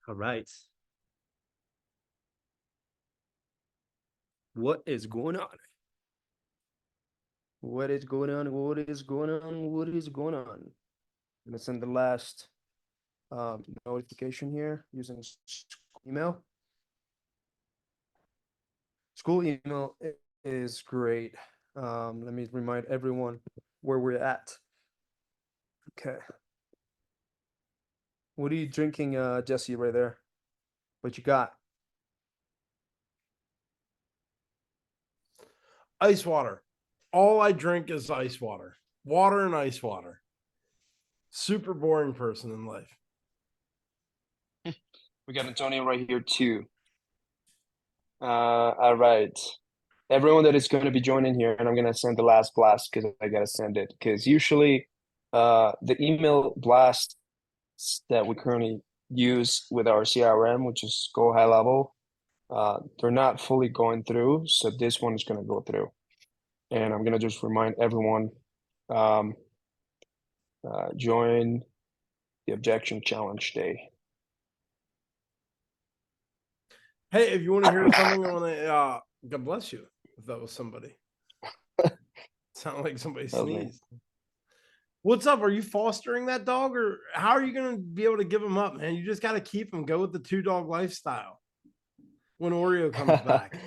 All right. What is going on? What is going on? What is going on? What is going on? I'm gonna send the last notification here using email. School email is great. Let me remind everyone where we're at. Okay. What are you drinking, Jesse, right there? What you got? Ice water. All I drink is ice water. Water and ice water. Super boring person in life. We got Antonio right here too. All right. Everyone that is going to be joining here, and I'm going to send the last blast because I got to send it. Because usually the email blasts that we currently use with our CRM, which is Go High Level, they're not fully going through. So this one is going to go through. And I'm going to just remind everyone, join the Objection Challenge Day. Hey, if you want to hear something, I want to, God bless you, if that was somebody. Sound like somebody sneezed. What's up? Are you fostering that dog, or how are you going to be able to give him up, man? You just got to keep him. Go with the 2-dog lifestyle when Oreo comes back.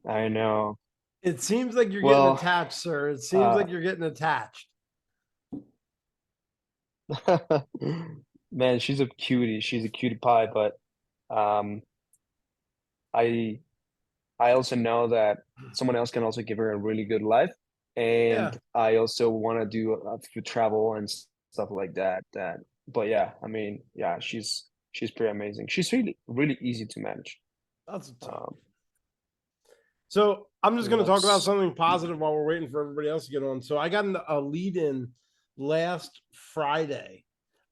I know. It seems like you're getting attached, sir. It seems like you're getting attached. Man, she's a cutie. She's a cutie pie, but I also know that someone else can also give her a really good life. And I also want to do a few travel and stuff like that. But yeah, I mean, yeah, she's pretty amazing. She's really easy to manage. That's so I'm just going to talk about something positive while we're waiting for everybody else to get on. So I got a lead in last Friday.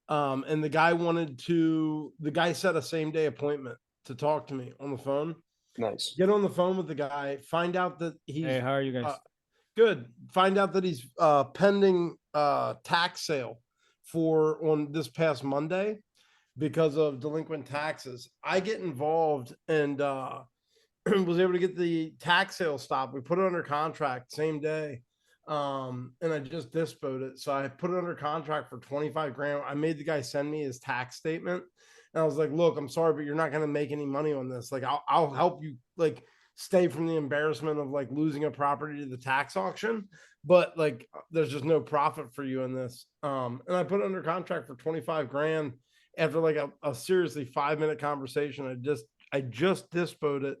And the guy set a same day appointment to talk to me on the phone. Nice. Get on the phone with the guy, find out that he's Hey, how are you guys? Good. Find out that he's pending tax sale on this past Monday because of delinquent taxes. I get involved and was able to get the tax sale stopped. We put it under contract same day. And I just dispoed it. So I put it under contract for 25 grand. I made the guy send me his tax statement. And I was like, look, I'm sorry, but you're not going to make any money on this. Like, I'll help you like stay from the embarrassment of like losing a property to the tax auction. But like, there's just no profit for you in this. And I put it under contract for 25 grand after like a seriously 5-minute conversation. I just dispoed it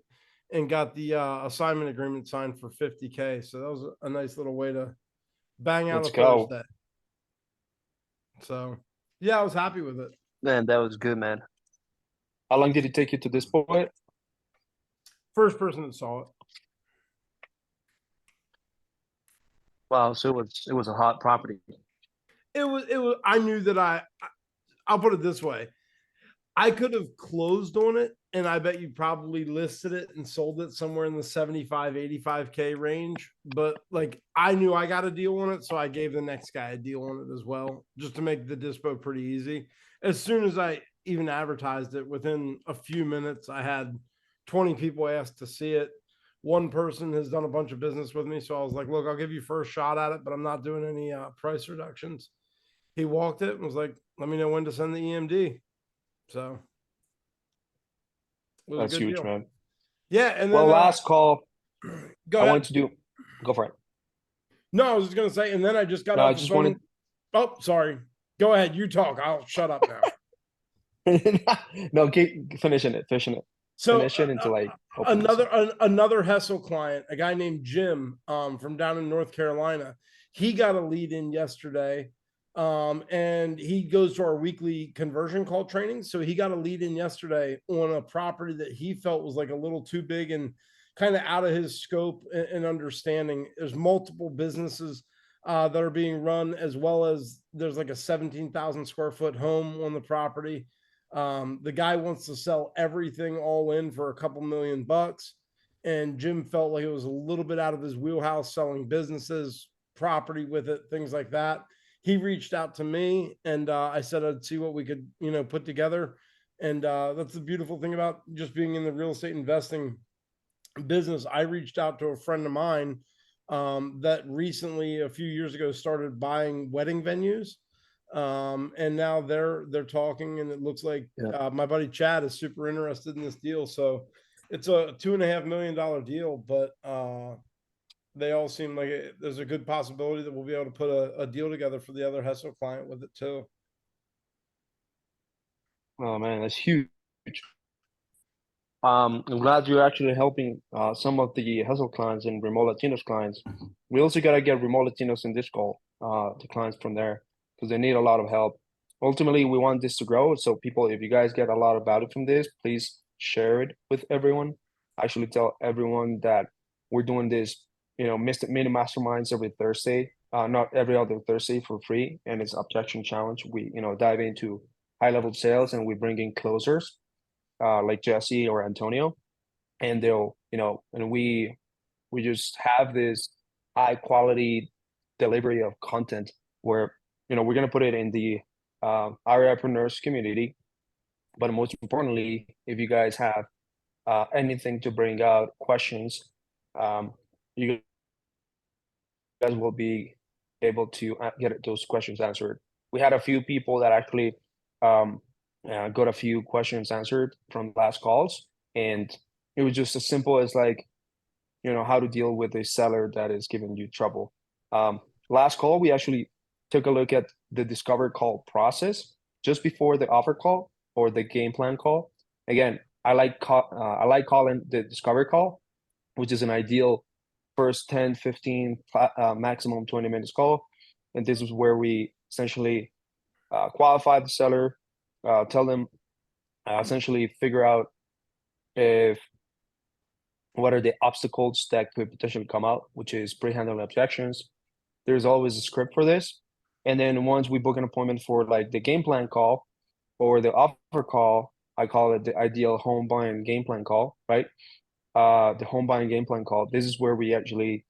and got the assignment agreement signed for 50K. So that was a nice little way to bang out Thursday. So yeah, I was happy with it. Man, that was good, man. How long did it take you to this point? First person that saw it. Wow, so it was a hot property. It was I knew that I'll put it this way. I could have closed on it, and I bet you probably listed it and sold it somewhere in the 75, 85K range. But like, I knew I got a deal on it, so I gave the next guy a deal on it as well, just to make the dispo pretty easy. As soon as I even advertised it, within a few minutes, I had 20 people ask to see it. One person has done a bunch of business with me, so I was like, look, I'll give you first shot at it, but I'm not doing any price reductions. He walked it and was like, let me know when to send the EMD. So that's huge, man. Yeah, and then last call. Go ahead. Go for it. No, I was just gonna say, and then I just got off the phone. Oh, sorry. Go ahead. You talk. I'll shut up now. No, keep finishing it. So finish it until like another Hessel client, a guy named Jim, from down in North Carolina. He got a lead in yesterday. And he goes to our weekly conversion call training. So he got a lead in yesterday on a property that he felt was like a little too big and kind of out of his scope and understanding. There's multiple businesses that are being run, as well as there's like a 17,000 square foot home on the property. The guy wants to sell everything all in for a couple $1,000,000. And Jim felt like it was a little bit out of his wheelhouse selling businesses, property with it, things like that. He reached out to me and I said I'd see what we could, put together. And that's the beautiful thing about just being in the real estate investing business. I reached out to a friend of mine that recently, a few years ago, started buying wedding venues. And now they're talking, and it looks like Yeah. my buddy Chad is super interested in this deal. So it's a $2.5 million deal, but they all seem like there's a good possibility that we'll be able to put a deal together for the other Hessel client with it too. Oh man, that's huge. I'm glad you're actually helping some of the Hustle clients and remote Latinos clients. We also gotta get remote Latinos in this call, the clients from there, because they need a lot of help. Ultimately, we want this to grow. So people, if you guys get a lot of value from this, please share it with everyone. Actually tell everyone that we're doing this, mini masterminds every Thursday, not every other Thursday for free. And it's objection challenge. We, dive into high level sales and we bring in closers like Jesse or Antonio, and and we just have this high quality delivery of content where we're gonna put it in the entrepreneurs community. But most importantly, if you guys have anything to bring out questions, you guys will be able to get those questions answered. We had a few people that actually got a few questions answered from last calls, and it was just as simple as like, how to deal with a seller that is giving you trouble. Last call, we actually took a look at the discover call process just before the offer call or the game plan call. Again, I like calling the discover call, which is an ideal first 10, 15, maximum 20 minutes call. And this is where we essentially qualify the seller, tell them, essentially figure out if what are the obstacles that could potentially come out, which is pre-handling objections. There's always a script for this. And then once we book an appointment for like the game plan call or the offer call, I call it the ideal home buying game plan call, right? The home buying game plan call. This is where we actually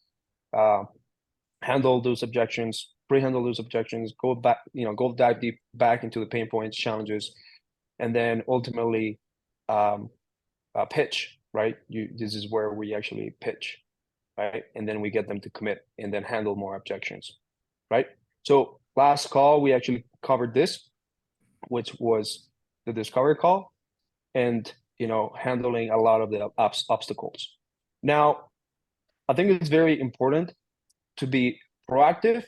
handle those objections, pre-handle those objections, go back, go dive deep back into the pain points, challenges, and then ultimately pitch, right? This is where we actually pitch, right? And then we get them to commit and then handle more objections, right? So last call, we actually covered this, which was the discovery call and, handling a lot of the obstacles. Now, I think it's very important to be proactive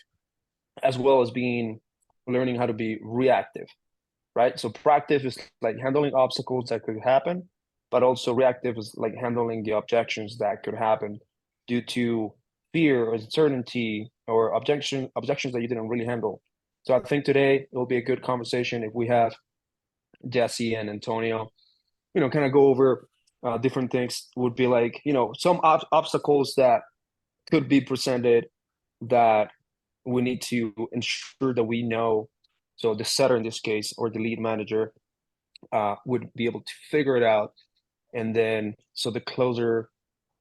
as well as learning how to be reactive, right? So proactive is like handling obstacles that could happen, but also reactive is like handling the objections that could happen due to fear or uncertainty or objections that you didn't really handle. So I think today it will be a good conversation if we have Jesse and Antonio, kind of go over different things. Would be like, some obstacles that could be presented that we need to ensure that we know. So the setter in this case, or the lead manager, would be able to figure it out. And then, so the closer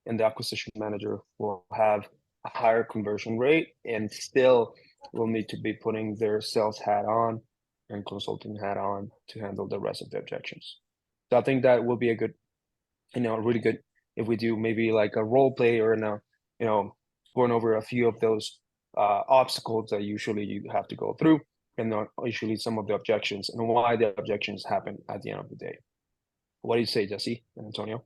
and the acquisition manager will have a higher conversion rate and still will need to be putting their sales hat on and consulting hat on to handle the rest of the objections. So I think that will be a good, really good if we do maybe like a role play or going over a few of those obstacles that usually you have to go through, and then usually some of the objections and why the objections happen at the end of the day. What do you say, Jesse and Antonio?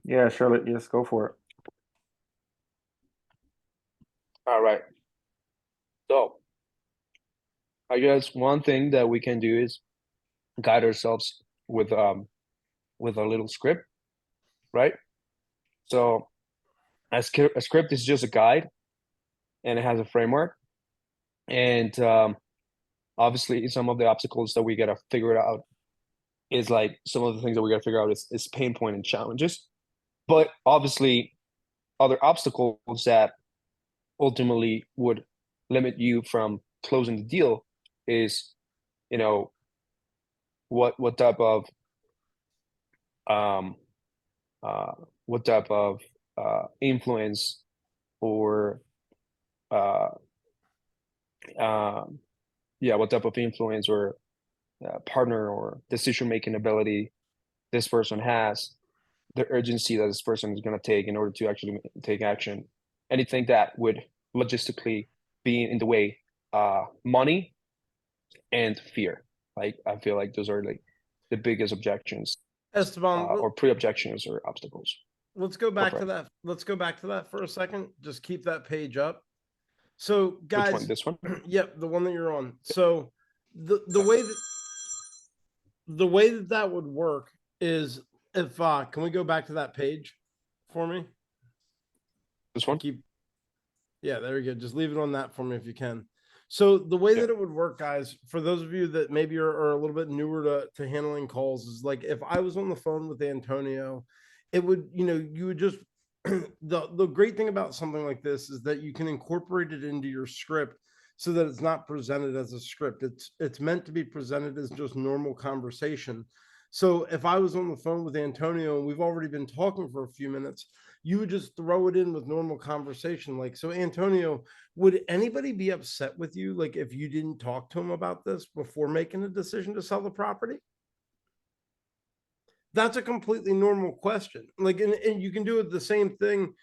Yeah, sure. Let's go for it. All right. So I guess one thing that we can do is guide ourselves with a little script, right? So a script is just a guide, and it has a framework, and obviously some of the obstacles that we gotta figure out is like some of the things that we gotta figure out is pain point and challenges, but obviously other obstacles that ultimately would limit you from closing the deal is, what type of um what type of influence or uh yeah, what type of influence or partner or decision-making ability this person has, the urgency that this person is going to take in order to actually take action, anything that would logistically be in the way, money and fear. Like, I feel like those are like the biggest objections, Esteban, or pre-objections or obstacles. let's go back for to it. that. Let's go back to that for a second. Just keep that page up. So Which guys, one? This one? yep, the one that you're on. So the way that would work is if can we go back to that page for me? This one? Keep Yeah, there you go. Just leave it on that for me if you can. So the way Yeah. that it would work, guys, for those of you that maybe are a little bit newer to handling calls, is like if I was on the phone with Antonio, it would, you would just the great thing about something like this is that you can incorporate it into your script so that it's not presented as a script. It's meant to be presented as just normal conversation. So if I was on the phone with Antonio and we've already been talking for a few minutes, you would just throw it in with normal conversation. Like, so Antonio, would anybody be upset with you, like if you didn't talk to him about this before making a decision to sell the property? That's a completely normal question. Like, and you can do it the same thing,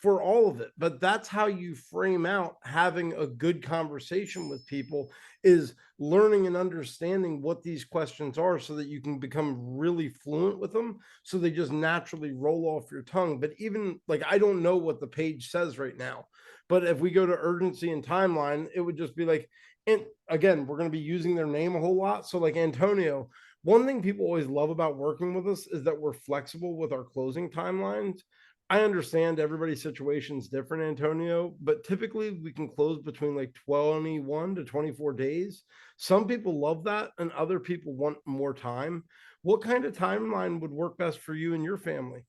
for all of it, but that's how you frame out having a good conversation with people, is learning and understanding what these questions are so that you can become really fluent with them. So they just naturally roll off your tongue. But even like, I don't know what the page says right now, but if we go to urgency and timeline, it would just be like, and again, we're going to be using their name a whole lot. So like Antonio, one thing people always love about working with us is that we're flexible with our closing timelines. I understand everybody's situation is different, Antonio, but typically we can close between like 21 to 24 days. Some people love that and other people want more time. What kind of timeline would work best for you and your family?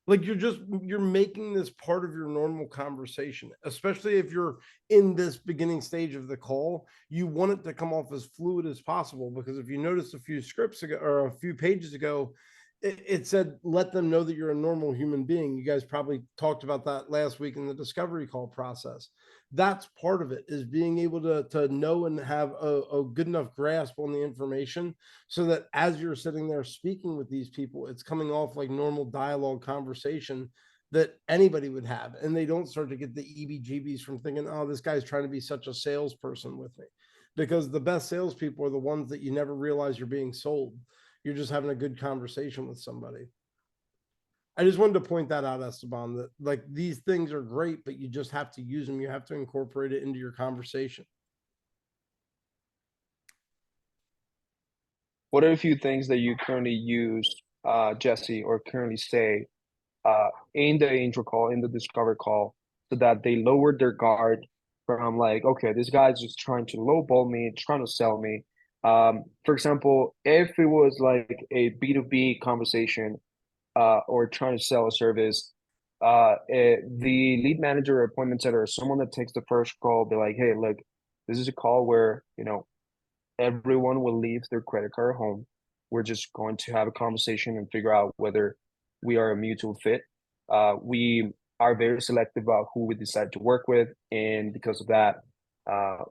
Like, you're making this part of your normal conversation, especially if you're in this beginning stage of the call. You want it to come off as fluid as possible, because if you notice a few scripts ago or a few pages ago, it said, let them know that you're a normal human being. You guys probably talked about that last week in the discovery call process. That's part of it, is being able to know and have a good enough grasp on the information so that as you're sitting there speaking with these people, it's coming off like normal dialogue conversation that anybody would have. And they don't start to get the EBGBs from thinking, oh, this guy's trying to be such a salesperson with me. Because the best salespeople are the ones that you never realize you're being sold. You're just having a good conversation with somebody. I just wanted to point that out, Esteban, that like these things are great, but you just have to use them. You have to incorporate it into your conversation. What are a few things that you currently use, Jesse, or currently say in the intro call, in the discover call, so that they lowered their guard from like, okay, this guy's just trying to lowball me, trying to sell me. For example, if it was like a B2B conversation, or trying to sell a service, the lead manager or appointment setter or someone that takes the first call, be like, hey, look, this is a call where, everyone will leave their credit card at home. We're just going to have a conversation and figure out whether we are a mutual fit. We are very selective about who we decide to work with, and because of that,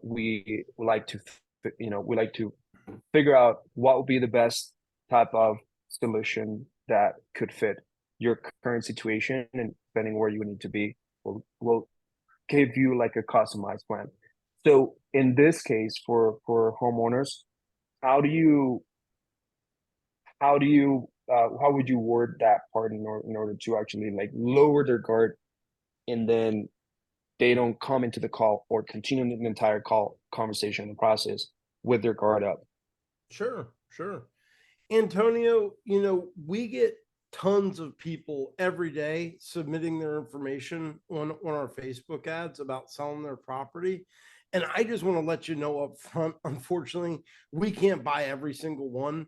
we like to, we like to figure out what would be the best type of solution that could fit your current situation, and depending where you need to be, we'll give you like a customized plan. So in this case, for homeowners, how do you how would you word that part in order to actually like lower their guard, and then they don't come into the call or continue the entire call conversation and process with their guard up? Sure. Antonio, we get tons of people every day submitting their information on our Facebook ads about selling their property. And I just want to let you know up front, unfortunately, we can't buy every single one.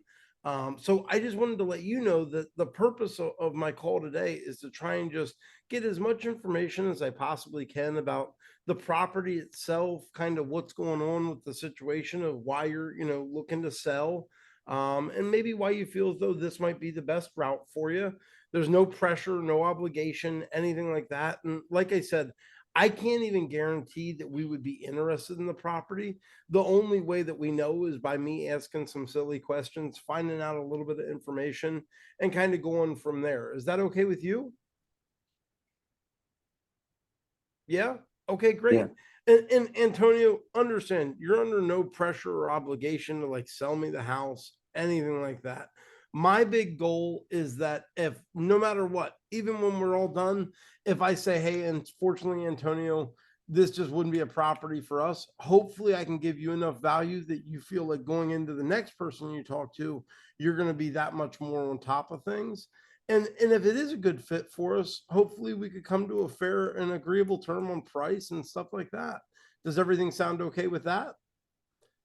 So I just wanted to let you know that the purpose of my call today is to try and just get as much information as I possibly can about the property itself, kind of what's going on with the situation of why you're, looking to sell, and maybe why you feel as though this might be the best route for you. There's no pressure, no obligation, anything like that. And like I said, I can't even guarantee that we would be interested in the property. The only way that we know is by me asking some silly questions, finding out a little bit of information, and kind of going from there. Is that okay with you? Yeah. Okay, great. Yeah. And Antonio, understand you're under no pressure or obligation to like sell me the house, anything like that. My big goal is that if no matter what, even when we're all done, if I say, hey, unfortunately, Antonio, this just wouldn't be a property for us, hopefully I can give you enough value that you feel like going into the next person you talk to, you're going to be that much more on top of things. And if it is a good fit for us, hopefully we could come to a fair and agreeable term on price and stuff like that. Does everything sound okay with that?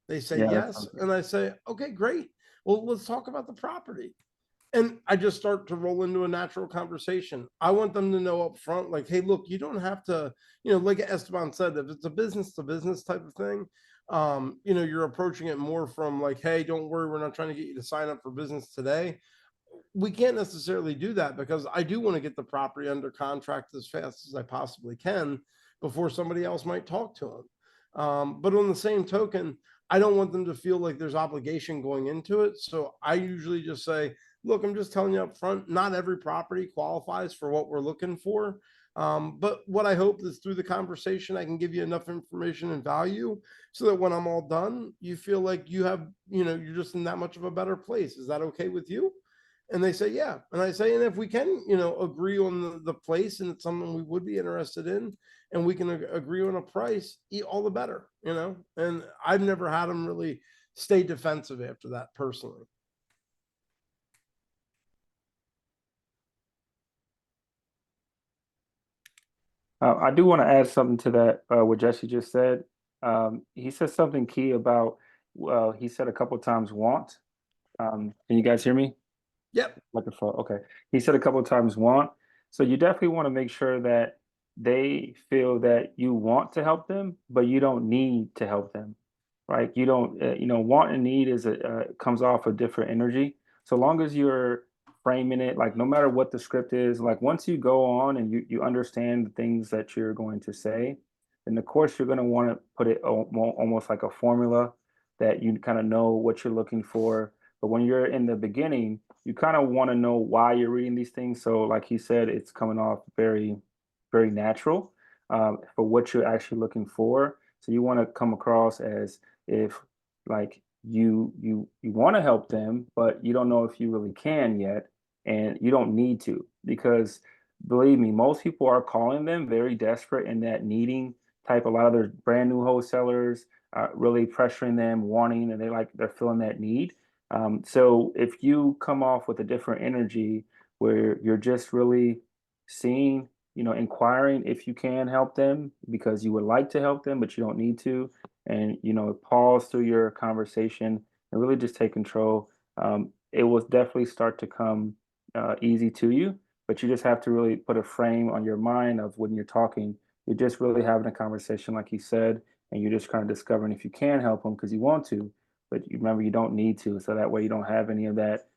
They say Yeah, that yes. sounds good. And I say, okay, great. Well, let's talk about the property. And I just start to roll into a natural conversation. I want them to know up front, like, hey, look, you don't have to, like Esteban said, if it's a business to business type of thing, you're approaching it more from like, hey, don't worry, we're not trying to get you to sign up for business today. We can't necessarily do that because I do want to get the property under contract as fast as I possibly can before somebody else might talk to them. But on the same token, I don't want them to feel like there's obligation going into it. So I usually just say, look, I'm just telling you up front, not every property qualifies for what we're looking for. But what I hope is through the conversation, I can give you enough information and value so that when I'm all done, you feel like you have, you're just in that much of a better place. Is that okay with you? And they say, yeah. And I say, and if we can, agree on the place and it's something we would be interested in, and we can agree on a price, all the better, And I've never had them really stay defensive after that personally. I do want to add something to that, what Jesse just said. He said something key about, well, he said a couple times want. Can you guys hear me? Yep. Microphone. Okay. He said a couple of times want. So you definitely want to make sure that they feel that you want to help them, but you don't need to help them, right? You don't, want and need comes off a different energy. So long as you're framing it, like no matter what the script is, like once you go on and you understand the things that you're going to say, then of course you're going to want to put it almost like a formula that you kind of know what you're looking for. But when you're in the beginning, you kind of want to know why you're reading these things. So, like he said, it's coming off very, very natural for what you're actually looking for. So you want to come across as if like you want to help them, but you don't know if you really can yet, and you don't need to because believe me, most people are calling them very desperate in that needing type. A lot of their brand new wholesalers really pressuring them, wanting, and they're feeling that need. So if you come off with a different energy where you're just really seeing, inquiring if you can help them because you would like to help them, but you don't need to, and pause through your conversation and really just take control. It will definitely start to come easy to you, but you just have to really put a frame on your mind of when you're talking. You're just really having a conversation, like he said, and you're just kind of discovering if you can help them because you want to, but you remember you don't need to, so that way you don't have any of that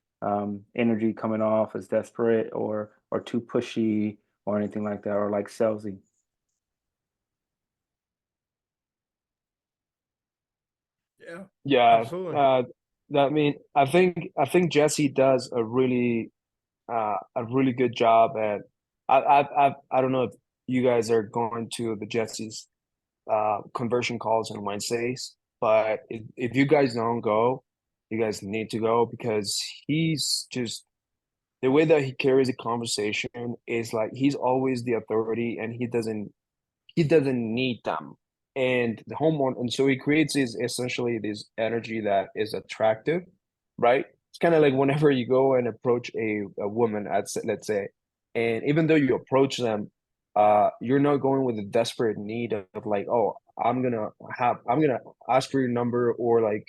energy coming off as desperate or too pushy or anything like that, or like salesy. Yeah. Yeah, Absolutely. I think Jesse does a really good job at. I don't know if you guys are going to the Jesse's conversion calls on Wednesdays, but if you guys don't go, you guys need to go because he's just the way that he carries a conversation is like he's always the authority and he doesn't need them. And the homeowner, and so he creates is essentially this energy that is attractive, right? It's kind of like whenever you go and approach a woman, let's say, and even though you approach them, you're not going with a desperate need of like, oh, I'm gonna ask for your number or like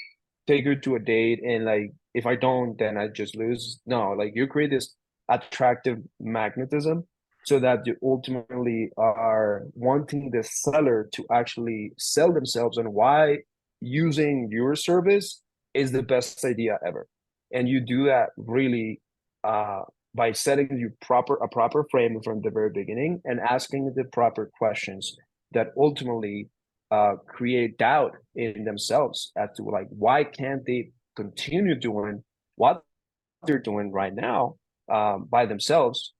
take her to a date, and like if I don't, then I just lose. No, like you create this attractive magnetism so that you ultimately are wanting the seller to actually sell themselves and why using your service is the best idea ever. And you do that really uh, by setting a proper frame from the very beginning and asking the proper questions that ultimately create doubt in themselves as to like, why can't they continue doing what they're doing right now by themselves,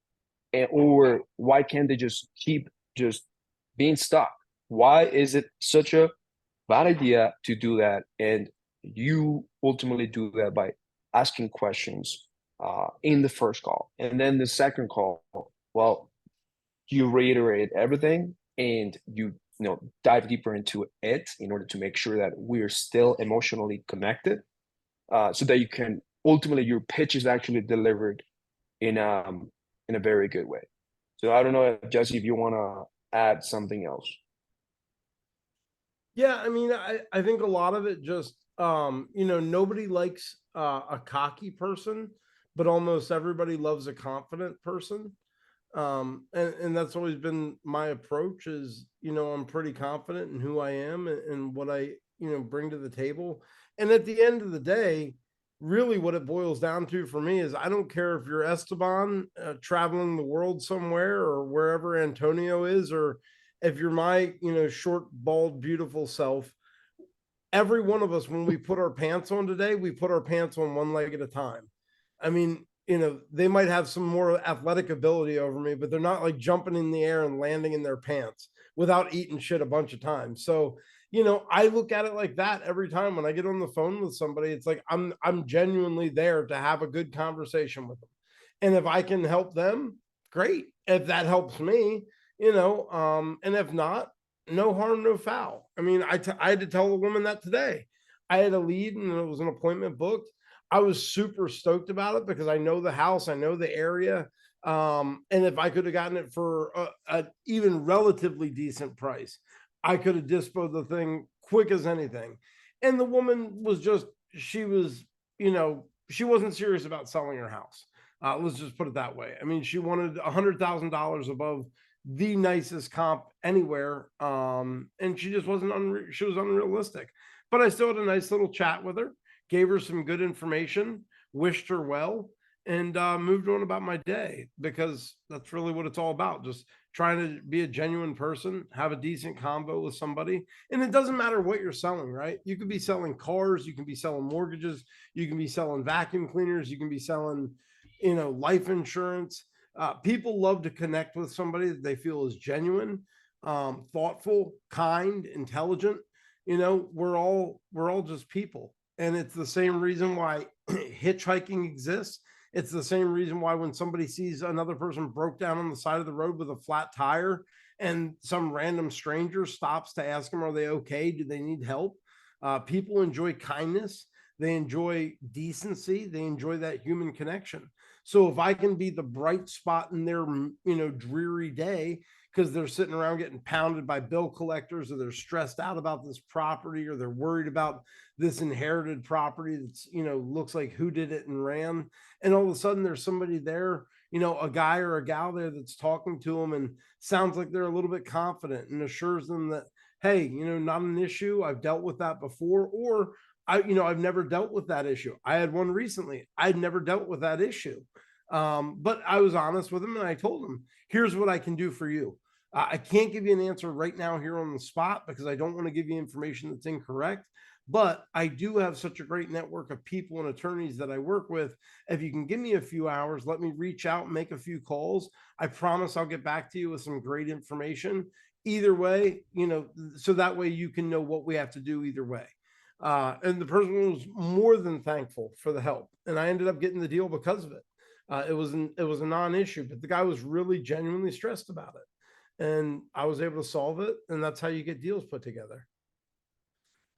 or why can't they just keep just being stuck? Why is it such a bad idea to do that? And you ultimately do that by asking questions in the first call, and then the second call, well, you reiterate everything and you know dive deeper into it in order to make sure that we're still emotionally connected, so that you can ultimately your pitch is actually delivered in a very good way. So I don't know, if, Jesse, if you want to add something else. Yeah, I mean, I think a lot of it just, nobody likes a cocky person, but almost everybody loves a confident person. And that's always been my approach is, I'm pretty confident in who I am and what I, bring to the table. And at the end of the day, really what it boils down to for me is I don't care if you're Esteban traveling the world somewhere or wherever Antonio is, or if you're my, short, bald, beautiful self. Every one of us, when we put our pants on today, we put our pants on one leg at a time. I mean, they might have some more athletic ability over me, but they're not like jumping in the air and landing in their pants without eating shit a bunch of times. So, I look at it like that every time when I get on the phone with somebody. It's like I'm genuinely there to have a good conversation with them. And if I can help them, great. If that helps me, and if not, no harm, no foul. I mean, I had to tell the woman that today. I had a lead and it was an appointment booked. I was super stoked about it because I know the house, I know the area. And if I could have gotten it for a even relatively decent price, I could have disposed of the thing quick as anything. And the woman was just, she was, she wasn't serious about selling her house. Let's just put it that way. I mean, she wanted $100,000 above the nicest comp anywhere. And she just wasn't, she was unrealistic. But I still had a nice little chat with her, gave her some good information, wished her well, and moved on about my day, because that's really what it's all about. Just trying to be a genuine person, have a decent combo with somebody. And it doesn't matter what you're selling, right? You could be selling cars, you can be selling mortgages, you can be selling vacuum cleaners, you can be selling, life insurance. People love to connect with somebody that they feel is genuine, thoughtful, kind, intelligent. We're all just people. And it's the same reason why hitchhiking exists. It's the same reason why when somebody sees another person broke down on the side of the road with a flat tire and some random stranger stops to ask them, are they okay? Do they need help? People enjoy kindness. They enjoy decency. They enjoy that human connection. So if I can be the bright spot in their, dreary day, because they're sitting around getting pounded by bill collectors, or they're stressed out about this property, or they're worried about this inherited property that's, looks like who did it and ran. And all of a sudden there's somebody there, a guy or a gal there that's talking to them and sounds like they're a little bit confident and assures them that, hey, not an issue. I've dealt with that before. Or I've never dealt with that issue. I had one recently. I'd never dealt with that issue. But I was honest with him and I told him, here's what I can do for you. I can't give you an answer right now here on the spot because I don't want to give you information that's incorrect. But I do have such a great network of people and attorneys that I work with. If you can give me a few hours, let me reach out and make a few calls. I promise I'll get back to you with some great information. Either way, so that way you can know what we have to do either way. And the person was more than thankful for the help. And I ended up getting the deal because of it. It was a non-issue, but the guy was really genuinely stressed about it. And I was able to solve it. And that's how you get deals put together.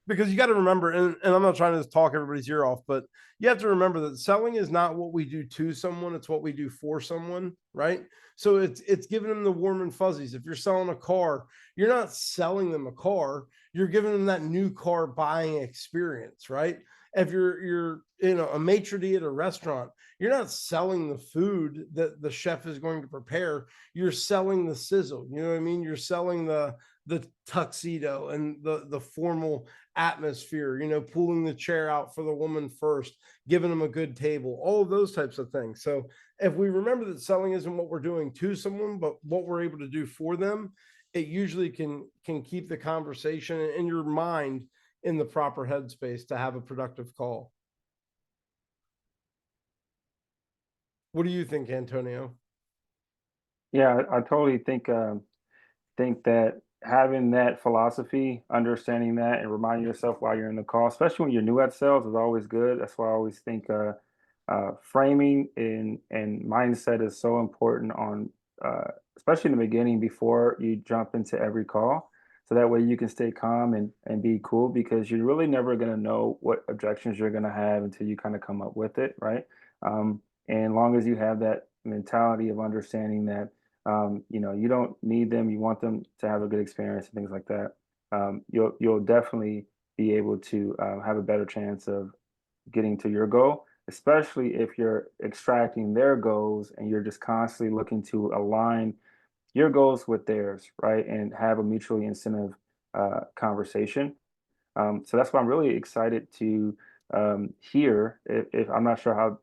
Because you got to remember, and I'm not trying to talk everybody's ear off, but you have to remember that selling is not what we do to someone, it's what we do for someone, right? So it's giving them the warm and fuzzies. If you're selling a car, you're not selling them a car, you're giving them that new car buying experience, right? If you're a maitre d' at a restaurant, you're not selling the food that the chef is going to prepare, you're selling the sizzle. You know what I mean? You're selling the tuxedo and the formal atmosphere, pulling the chair out for the woman first, giving them a good table, all of those types of things. So if we remember that selling isn't what we're doing to someone, but what we're able to do for them, it usually can keep the conversation in your mind in the proper headspace to have a productive call. What do you think, Antonio? Yeah, I totally think that having that philosophy, understanding that, and reminding yourself while you're in the call, especially when you're new at sales, is always good. That's why I always think framing and mindset is so important on, especially in the beginning before you jump into every call. So that way you can stay calm and be cool because you're really never going to know what objections you're going to have until you kind of come up with it, right? And long as you have that mentality of understanding that you don't need them. You want them to have a good experience and things like that. You'll definitely be able to have a better chance of getting to your goal, especially if you're extracting their goals and you're just constantly looking to align your goals with theirs, right? And have a mutually incentive conversation. So that's why I'm really excited to hear. If I'm not sure how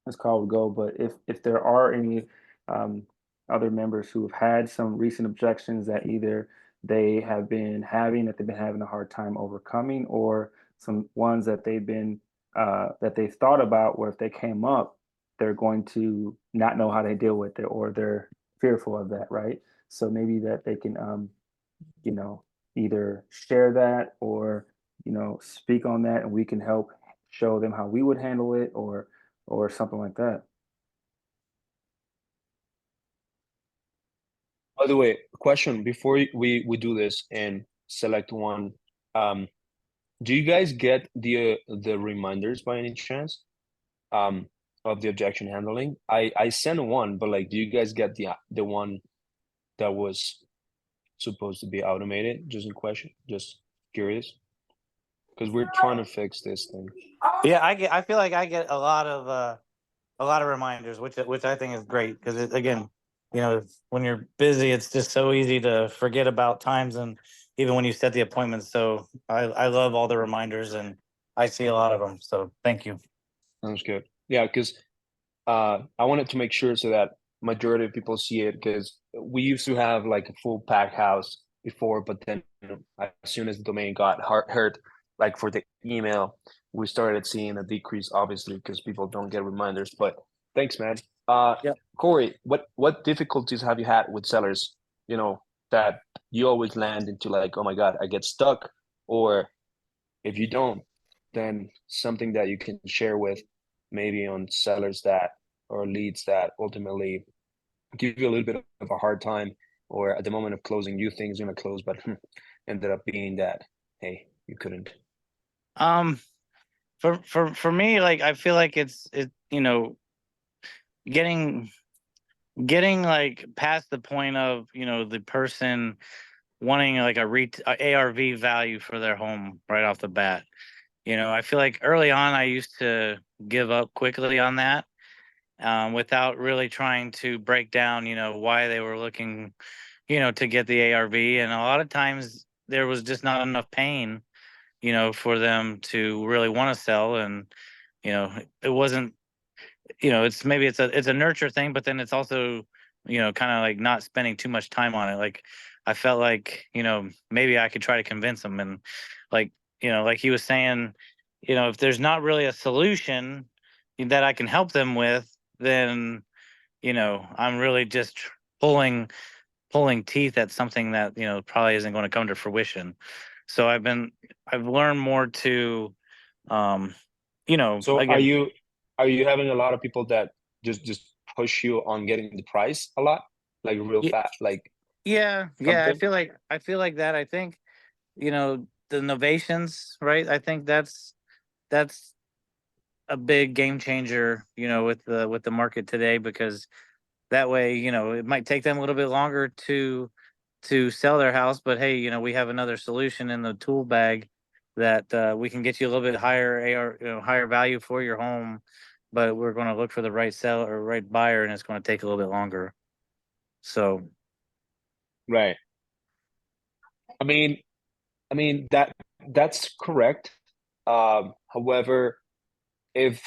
this call would go, but if there are any um, other members who have had some recent objections that either they have been having that they've been having a hard time overcoming, or some ones that they've thought about where if they came up, they're going to not know how to deal with it, or they're fearful of that, right? So maybe that they can you know, either share that or, speak on that and we can help show them how we would handle it or something like that. By the way, question before we do this and select one. Um, do you guys get the reminders by any chance? Of the objection handling? I sent one, but like, do you guys get the one that was supposed to be automated? Just a question, just curious, because we're trying to fix this thing. Yeah, I feel like I get a lot of reminders, which I think is great because again, when you're busy, it's just so easy to forget about times and even when you set the appointments. So I love all the reminders and I see a lot of them. So thank you. Sounds good. Yeah, because I wanted to make sure so that majority of people see it, because we used to have like a full pack house before, but then as soon as the domain got hurt, like for the email, we started seeing a decrease, obviously, because people don't get reminders. But thanks, man. Yeah. Corey, what difficulties have you had with sellers? That you always land into like, oh my God, I get stuck, or if you don't, then something that you can share with maybe on sellers that or leads that ultimately give you a little bit of a hard time, or at the moment of closing you think is going to close, but ended up being that, hey, you couldn't. Um, for me, like I feel like it's getting like past the point of the person wanting like a ARV value for their home right off the bat. I feel like early on I used to give up quickly on that, without really trying to break down, why they were looking, to get the ARV. And a lot of times there was just not enough pain, for them to really want to sell. And, it wasn't, it's a nurture thing, but then it's also, kind of like not spending too much time on it. Like I felt like, maybe I could try to convince them and like, like he was saying, if there's not really a solution that I can help them with, then, I'm really just pulling teeth at something that, probably isn't going to come to fruition. So I've learned more to, um, So again, are you having a lot of people that just push you on getting the price a lot, like real fast, like yeah, something? I feel like that. I think, the innovations, right? I think that's a big game changer, with the market today, because that way, it might take them a little bit longer to sell their house, but hey, we have another solution in the tool bag that we can get you a little bit higher AR, higher value for your home, but we're going to look for the right seller or right buyer, and it's going to take a little bit longer. So Right. I mean that's correct. However, if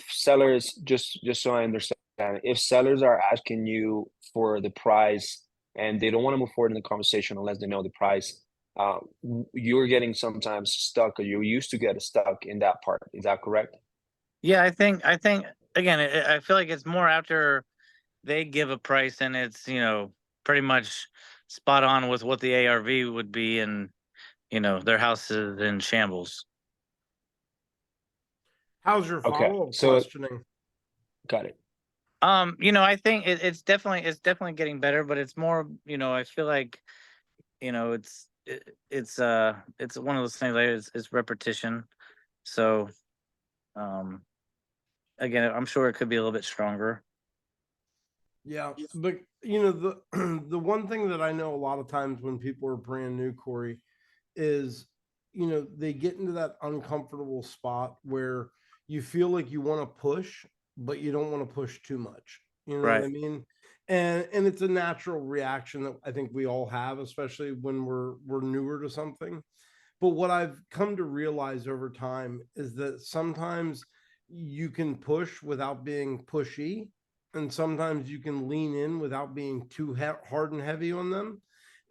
sellers, just so I understand, if sellers are asking you for the price and they don't want to move forward in the conversation unless they know the price, you're getting sometimes stuck, or you used to get stuck in that part. Is that correct? Yeah, I think again, I feel like it's more after they give a price and it's, pretty much spot on with what the ARV would be, and their house is in shambles. How's your Okay, follow-up so questioning? got it. I think it's definitely getting better, but it's more, I feel like, it's one of those things, like it's repetition. So, um, again, I'm sure it could be a little bit stronger. Yeah, but the the one thing that I know a lot of times when people are brand new, Corey, is they get into that uncomfortable spot where you feel like you want to push, but you don't want to push too much. You know what I Right. mean? And it's a natural reaction that I think we all have, especially when we're newer to something. But what I've come to realize over time is that sometimes you can push without being pushy, and sometimes you can lean in without being too hard and heavy on them.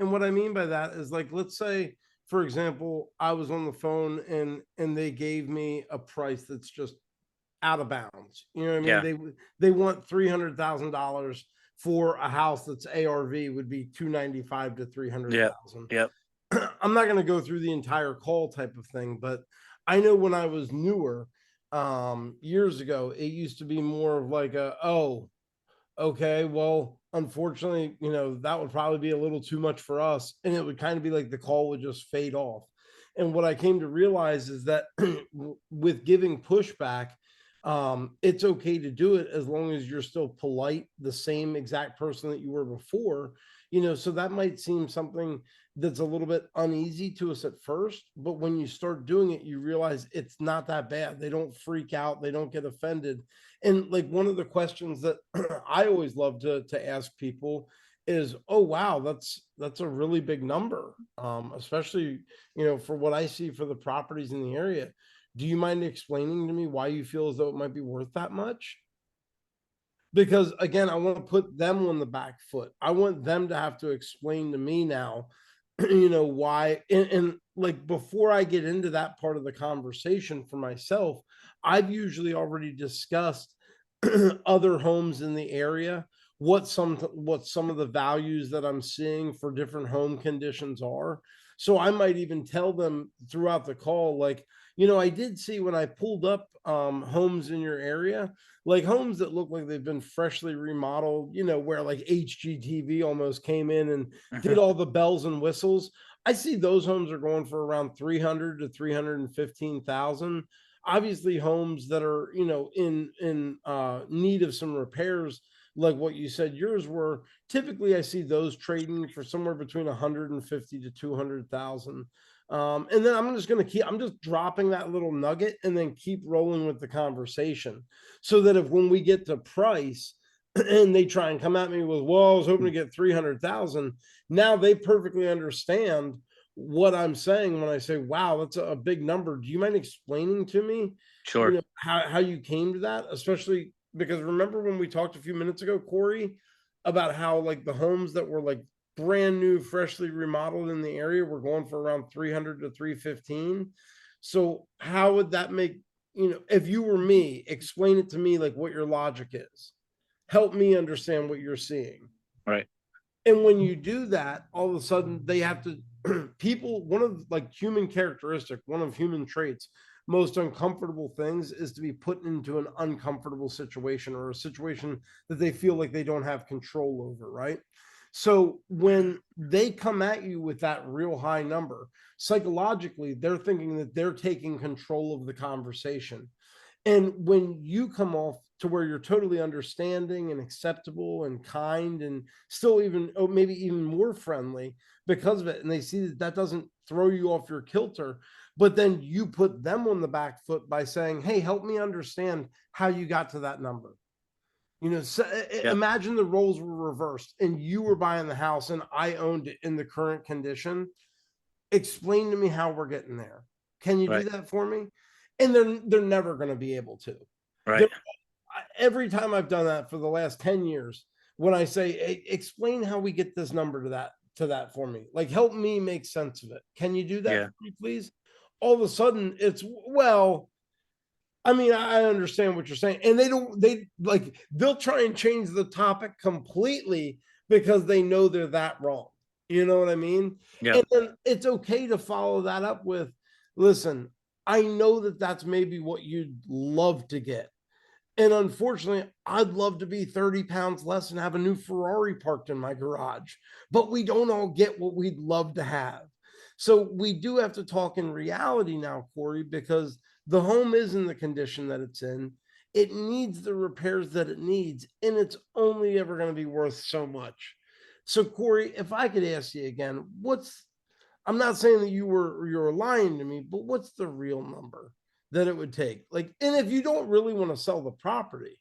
And what I mean by that is, like, let's say, for example, I was on the phone and they gave me a price that's just out of bounds. You know what I mean? Yeah. They want $300,000 for a house that's ARV would be 295 to 300,000. Yep. I'm not going to go through the entire call type of thing, but I know when I was newer, years ago, it used to be more of like oh, okay, well, unfortunately, that would probably be a little too much for us. And it would kind of be like the call would just fade off. And what I came to realize is that with giving pushback, it's okay to do it as long as you're still polite, the same exact person that you were before. So that might seem something that's a little bit uneasy to us at first, but when you start doing it, you realize it's not that bad. They don't freak out, they don't get offended. And like one of the questions that I always love to ask people is, oh wow, that's a really big number, especially for what I see for the properties in the area. Do you mind explaining to me why you feel as though it might be worth that much? Because again, I want to put them on the back foot. I want them to have to explain to me now, why. And like before I get into that part of the conversation for myself, I've usually already discussed other homes in the area, what some of the values that I'm seeing for different home conditions are. So I might even tell them throughout the call, like, I did see when I pulled up homes in your area, like homes that look like they've been freshly remodeled, where like HGTV almost came in and did all the bells and whistles. I see those homes are going for around 300 to 315,000. Obviously, homes that are in need of some repairs, like what you said yours were. Typically, I see those trading for somewhere between 150 to 200,000. And then I'm just dropping that little nugget and then keep rolling with the conversation, so that if when we get to price and they try and come at me with, well, I was hoping to get 300,000, now they perfectly understand what I'm saying when I say, wow, that's a big number. Do you mind explaining to me, Sure. how you came to that? Especially because remember when we talked a few minutes ago, Corey, about how like the homes that were like brand new, freshly remodeled in the area were going for around 300 to 315. So how would that make, if you were me, explain it to me, like what your logic is. Help me understand what you're seeing. Right. And when you do that, all of a sudden they have to people, one of like human characteristic, one of human traits, most uncomfortable things is to be put into an uncomfortable situation, or a situation that they feel like they don't have control over, right? So when they come at you with that real high number, psychologically, they're thinking that they're taking control of the conversation. And when you come off to where you're totally understanding and acceptable and kind and still even, oh, maybe even more friendly because of it, and they see that that doesn't throw you off your kilter, but then you put them on the back foot by saying, hey, help me understand how you got to that number. So imagine the roles were reversed and you were buying the house and I owned it in the current condition. Explain to me how we're getting there. Can you do that for me? And they're never going to be able to. Right. Every time I've done that for the last 10 years, when I say, "Hey, explain how we get this number to that for me. Like, help me make sense of it. Can you do that Yeah. for me, please?" All of a sudden it's, well, I mean, I understand what you're saying. And they'll try and change the topic completely because they know they're that wrong. You know what I mean? Yeah. And then it's okay to follow that up with, listen, I know that that's maybe what you'd love to get. And unfortunately, I'd love to be 30 pounds less and have a new Ferrari parked in my garage, but we don't all get what we'd love to have. So we do have to talk in reality now, Corey, because the home is in the condition that it's in. It needs the repairs that it needs, and it's only ever going to be worth so much. So, Corey, if I could ask you again, I'm not saying that you're lying to me, but what's the real number that it would take? Like, and if you don't really want to sell the property,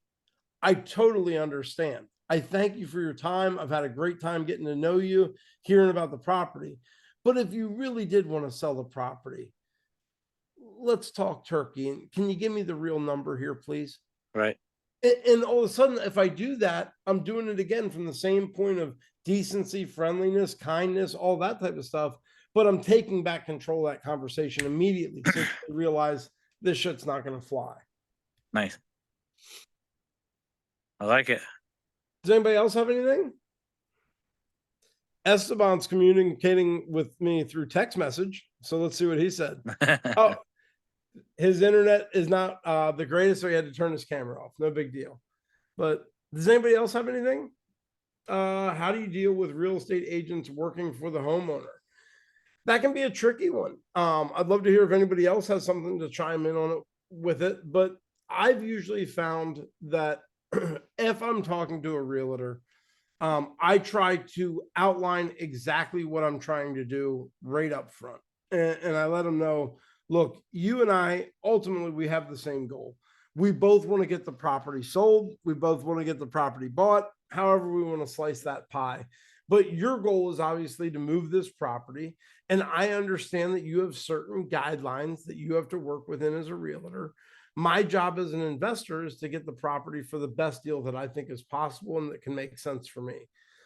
I totally understand. I thank you for your time. I've had a great time getting to know you, hearing about the property. But if you really did want to sell the property, let's talk turkey. And can you give me the real number here, please? Right. And all of a sudden, if I do that, I'm doing it again from the same point of decency, friendliness, kindness, all that type of stuff. But I'm taking back control of that conversation immediately since I realize this shit's not going to fly. Nice. I like it. Does anybody else have anything? Esteban's communicating with me through text message. So let's see what he said. Oh, his internet is not the greatest, so he had to turn his camera off. No big deal. But does anybody else have anything? How do you deal with real estate agents working for the homeowner? That can be a tricky one. I'd love to hear if anybody else has something to chime in on it with it, but I've usually found that if I'm talking to a realtor, I try to outline exactly what I'm trying to do right up front. And I let them know, look, you and I, ultimately, we have the same goal. We both want to get the property sold. We both want to get the property bought. However, we want to slice that pie. But your goal is obviously to move this property. And I understand that you have certain guidelines that you have to work within as a realtor. My job as an investor is to get the property for the best deal that I think is possible and that can make sense for me.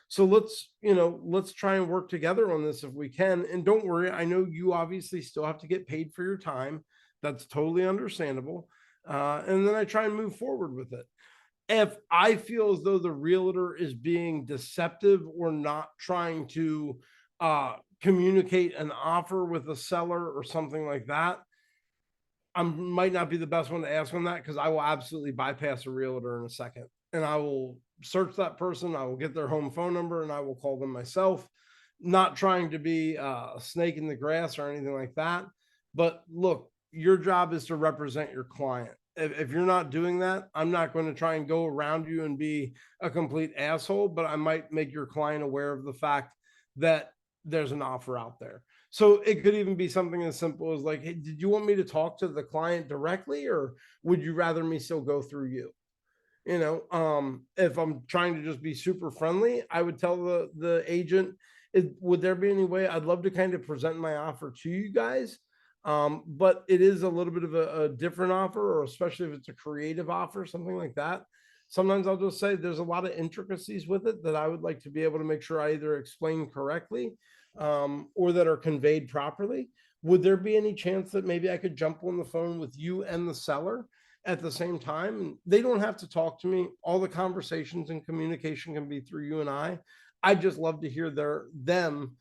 So let's try and work together on this if we can. And don't worry, I know you obviously still have to get paid for your time. That's totally understandable. And then I try and move forward with it. If I feel as though the realtor is being deceptive or not trying to communicate an offer with a seller or something like that, I might not be the best one to ask on that because I will absolutely bypass a realtor in a second. And I will search that person. I will get their home phone number and I will call them myself, not trying to be a snake in the grass or anything like that. But look, your job is to represent your client. If you're not doing that, I'm not going to try and go around you and be a complete asshole, but I might make your client aware of the fact that there's an offer out there. So it could even be something as simple as like, hey, did you want me to talk to the client directly or would you rather me still go through you? If I'm trying to just be super friendly, I would tell the agent, would there be any way I'd love to kind of present my offer to you guys? But it is a little bit of a different offer, or especially if it's a creative offer, something like that. Sometimes I'll just say there's a lot of intricacies with it that I would like to be able to make sure I either explain correctly or that are conveyed properly. Would there be any chance that maybe I could jump on the phone with you and the seller at the same time? And they don't have to talk to me. All the conversations and communication can be through you and I. I'd just love to hear them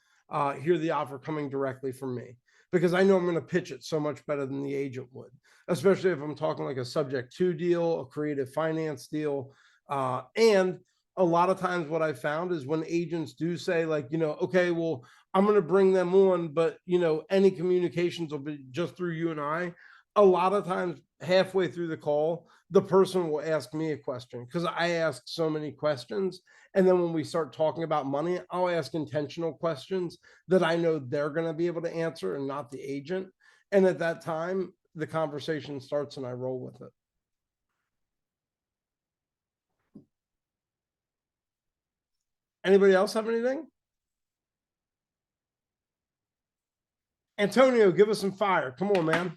hear the offer coming directly from me because I know I'm going to pitch it so much better than the agent would, especially if I'm talking like a subject to deal, a creative finance deal. And a lot of times what I found is when agents do say like, okay, well, I'm going to bring them on, but any communications will be just through you and I. A lot of times halfway through the call, the person will ask me a question because I ask so many questions. And then when we start talking about money, I'll ask intentional questions that I know they're going to be able to answer and not the agent. And at that time, the conversation starts and I roll with it. Anybody else have anything? Antonio, give us some fire. Come on, man.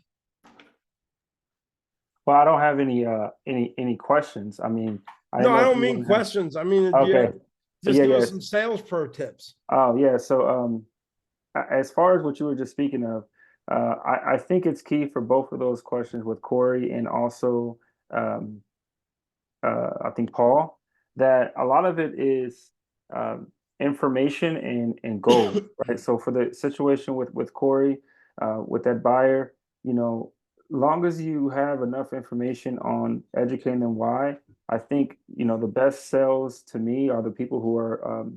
Well, I don't have any questions. I mean, No, I know if don't you mean want to have. questions. I mean, Okay. just Yeah, give us yes. some sales pro tips. Oh, yeah. So, as far as what you were just speaking of, I think it's key for both of those questions with Corey and also, um, I think Paul, that a lot of it is information and goals, right? So for the situation with Corey, with that buyer, you know, long as you have enough information on educating them why, I think, you know, the best sales to me are the people who are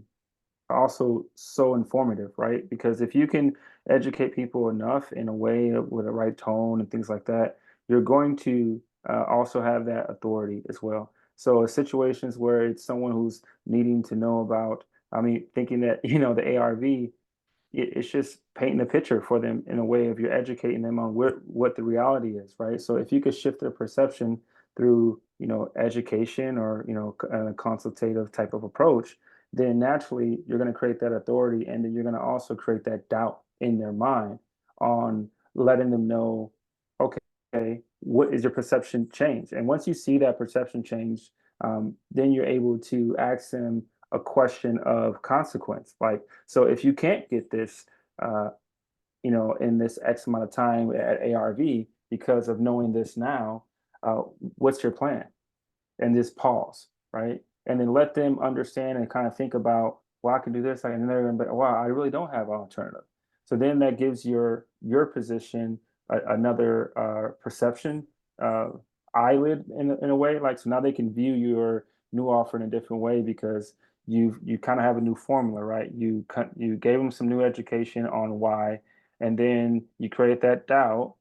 also so informative, right? Because if you can educate people enough in a way with a right tone and things like that, you're going to also have that authority as well. So situations where it's someone who's needing to know about, I mean, thinking that, you know, the ARV, it's just painting a picture for them in a way of you're educating them on what the reality is, right? So if you could shift their perception through, you know, education or, you know, a consultative type of approach, then naturally you're going to create that authority, and then you're going to also create that doubt in their mind on letting them know, okay, what is your perception change? And once you see that perception change, then you're able to ask them a question of consequence. Like, so if you can't get this, uh, you know, in this X amount of time at ARV because of knowing this now, what's your plan? And just pause, right? And then let them understand and kind of think about, well, I can do this, and they're gonna be, wow, I really don't have an alternative. So then that gives your position another perception uh, eyelid in a way, like so now they can view your new offer in a different way because you kind of have a new formula, right? You gave them some new education on why, and then you created that doubt,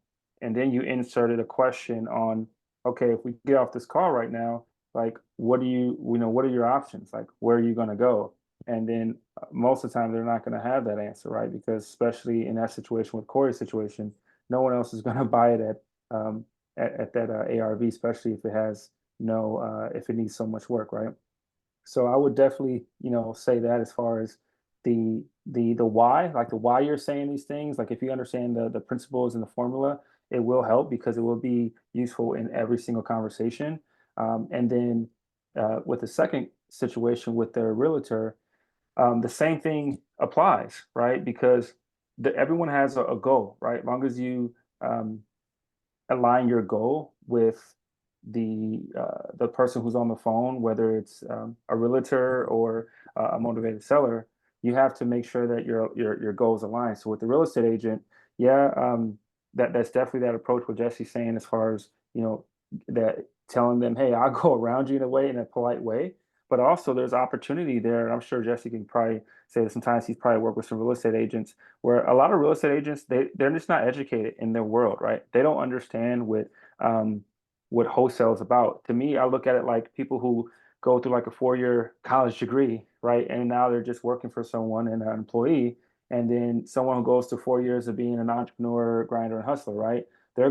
and then you inserted a question on, okay, if we get off this call right now, like, what are your options? Like, where are you going to go? And then most of the time, they're not going to have that answer, right? Because especially in that situation with Corey's situation, no one else is going to buy it at that ARV, especially if it has if it needs so much work, right? So I would definitely, you know, say that as far as the why, like the why you're saying these things, like if you understand the principles and the formula, it will help because it will be useful in every single conversation. And then with the second situation with the realtor, the same thing applies, right? Because everyone has a goal, right? As long as you um, align your goal with the person who's on the phone, whether it's a realtor or a motivated seller, you have to make sure that your goals align. So with the real estate agent, yeah, that's definitely that approach what Jesse's saying as far as, you know, that telling them, hey, I'll go around you in a way, in a polite way. But also there's opportunity there. And I'm sure Jesse can probably say that sometimes he's probably worked with some real estate agents where a lot of real estate agents, they're just not educated in their world, right? They don't understand um, what wholesale is about. To me, I look at it like people who go through like a 4-year college degree, right? And now they're just working for someone and an employee. And then someone who goes to 4 years of being an entrepreneur, grinder, and hustler, right? The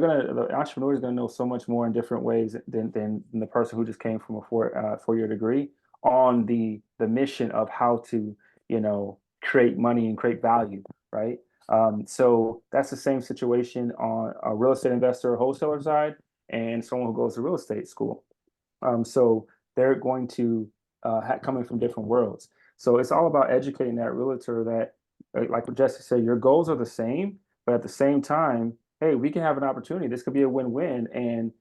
entrepreneur is gonna know so much more in different ways than the person who just came from a 4-year degree on the mission of how to, you know, create money and create value, right? So that's the same situation on a real estate investor or wholesaler side and someone who goes to real estate school. So they're going to coming from different worlds. So it's all about educating that realtor that, like what Jesse said, your goals are the same, but at the same time, hey, we can have an opportunity. This could be a win-win. And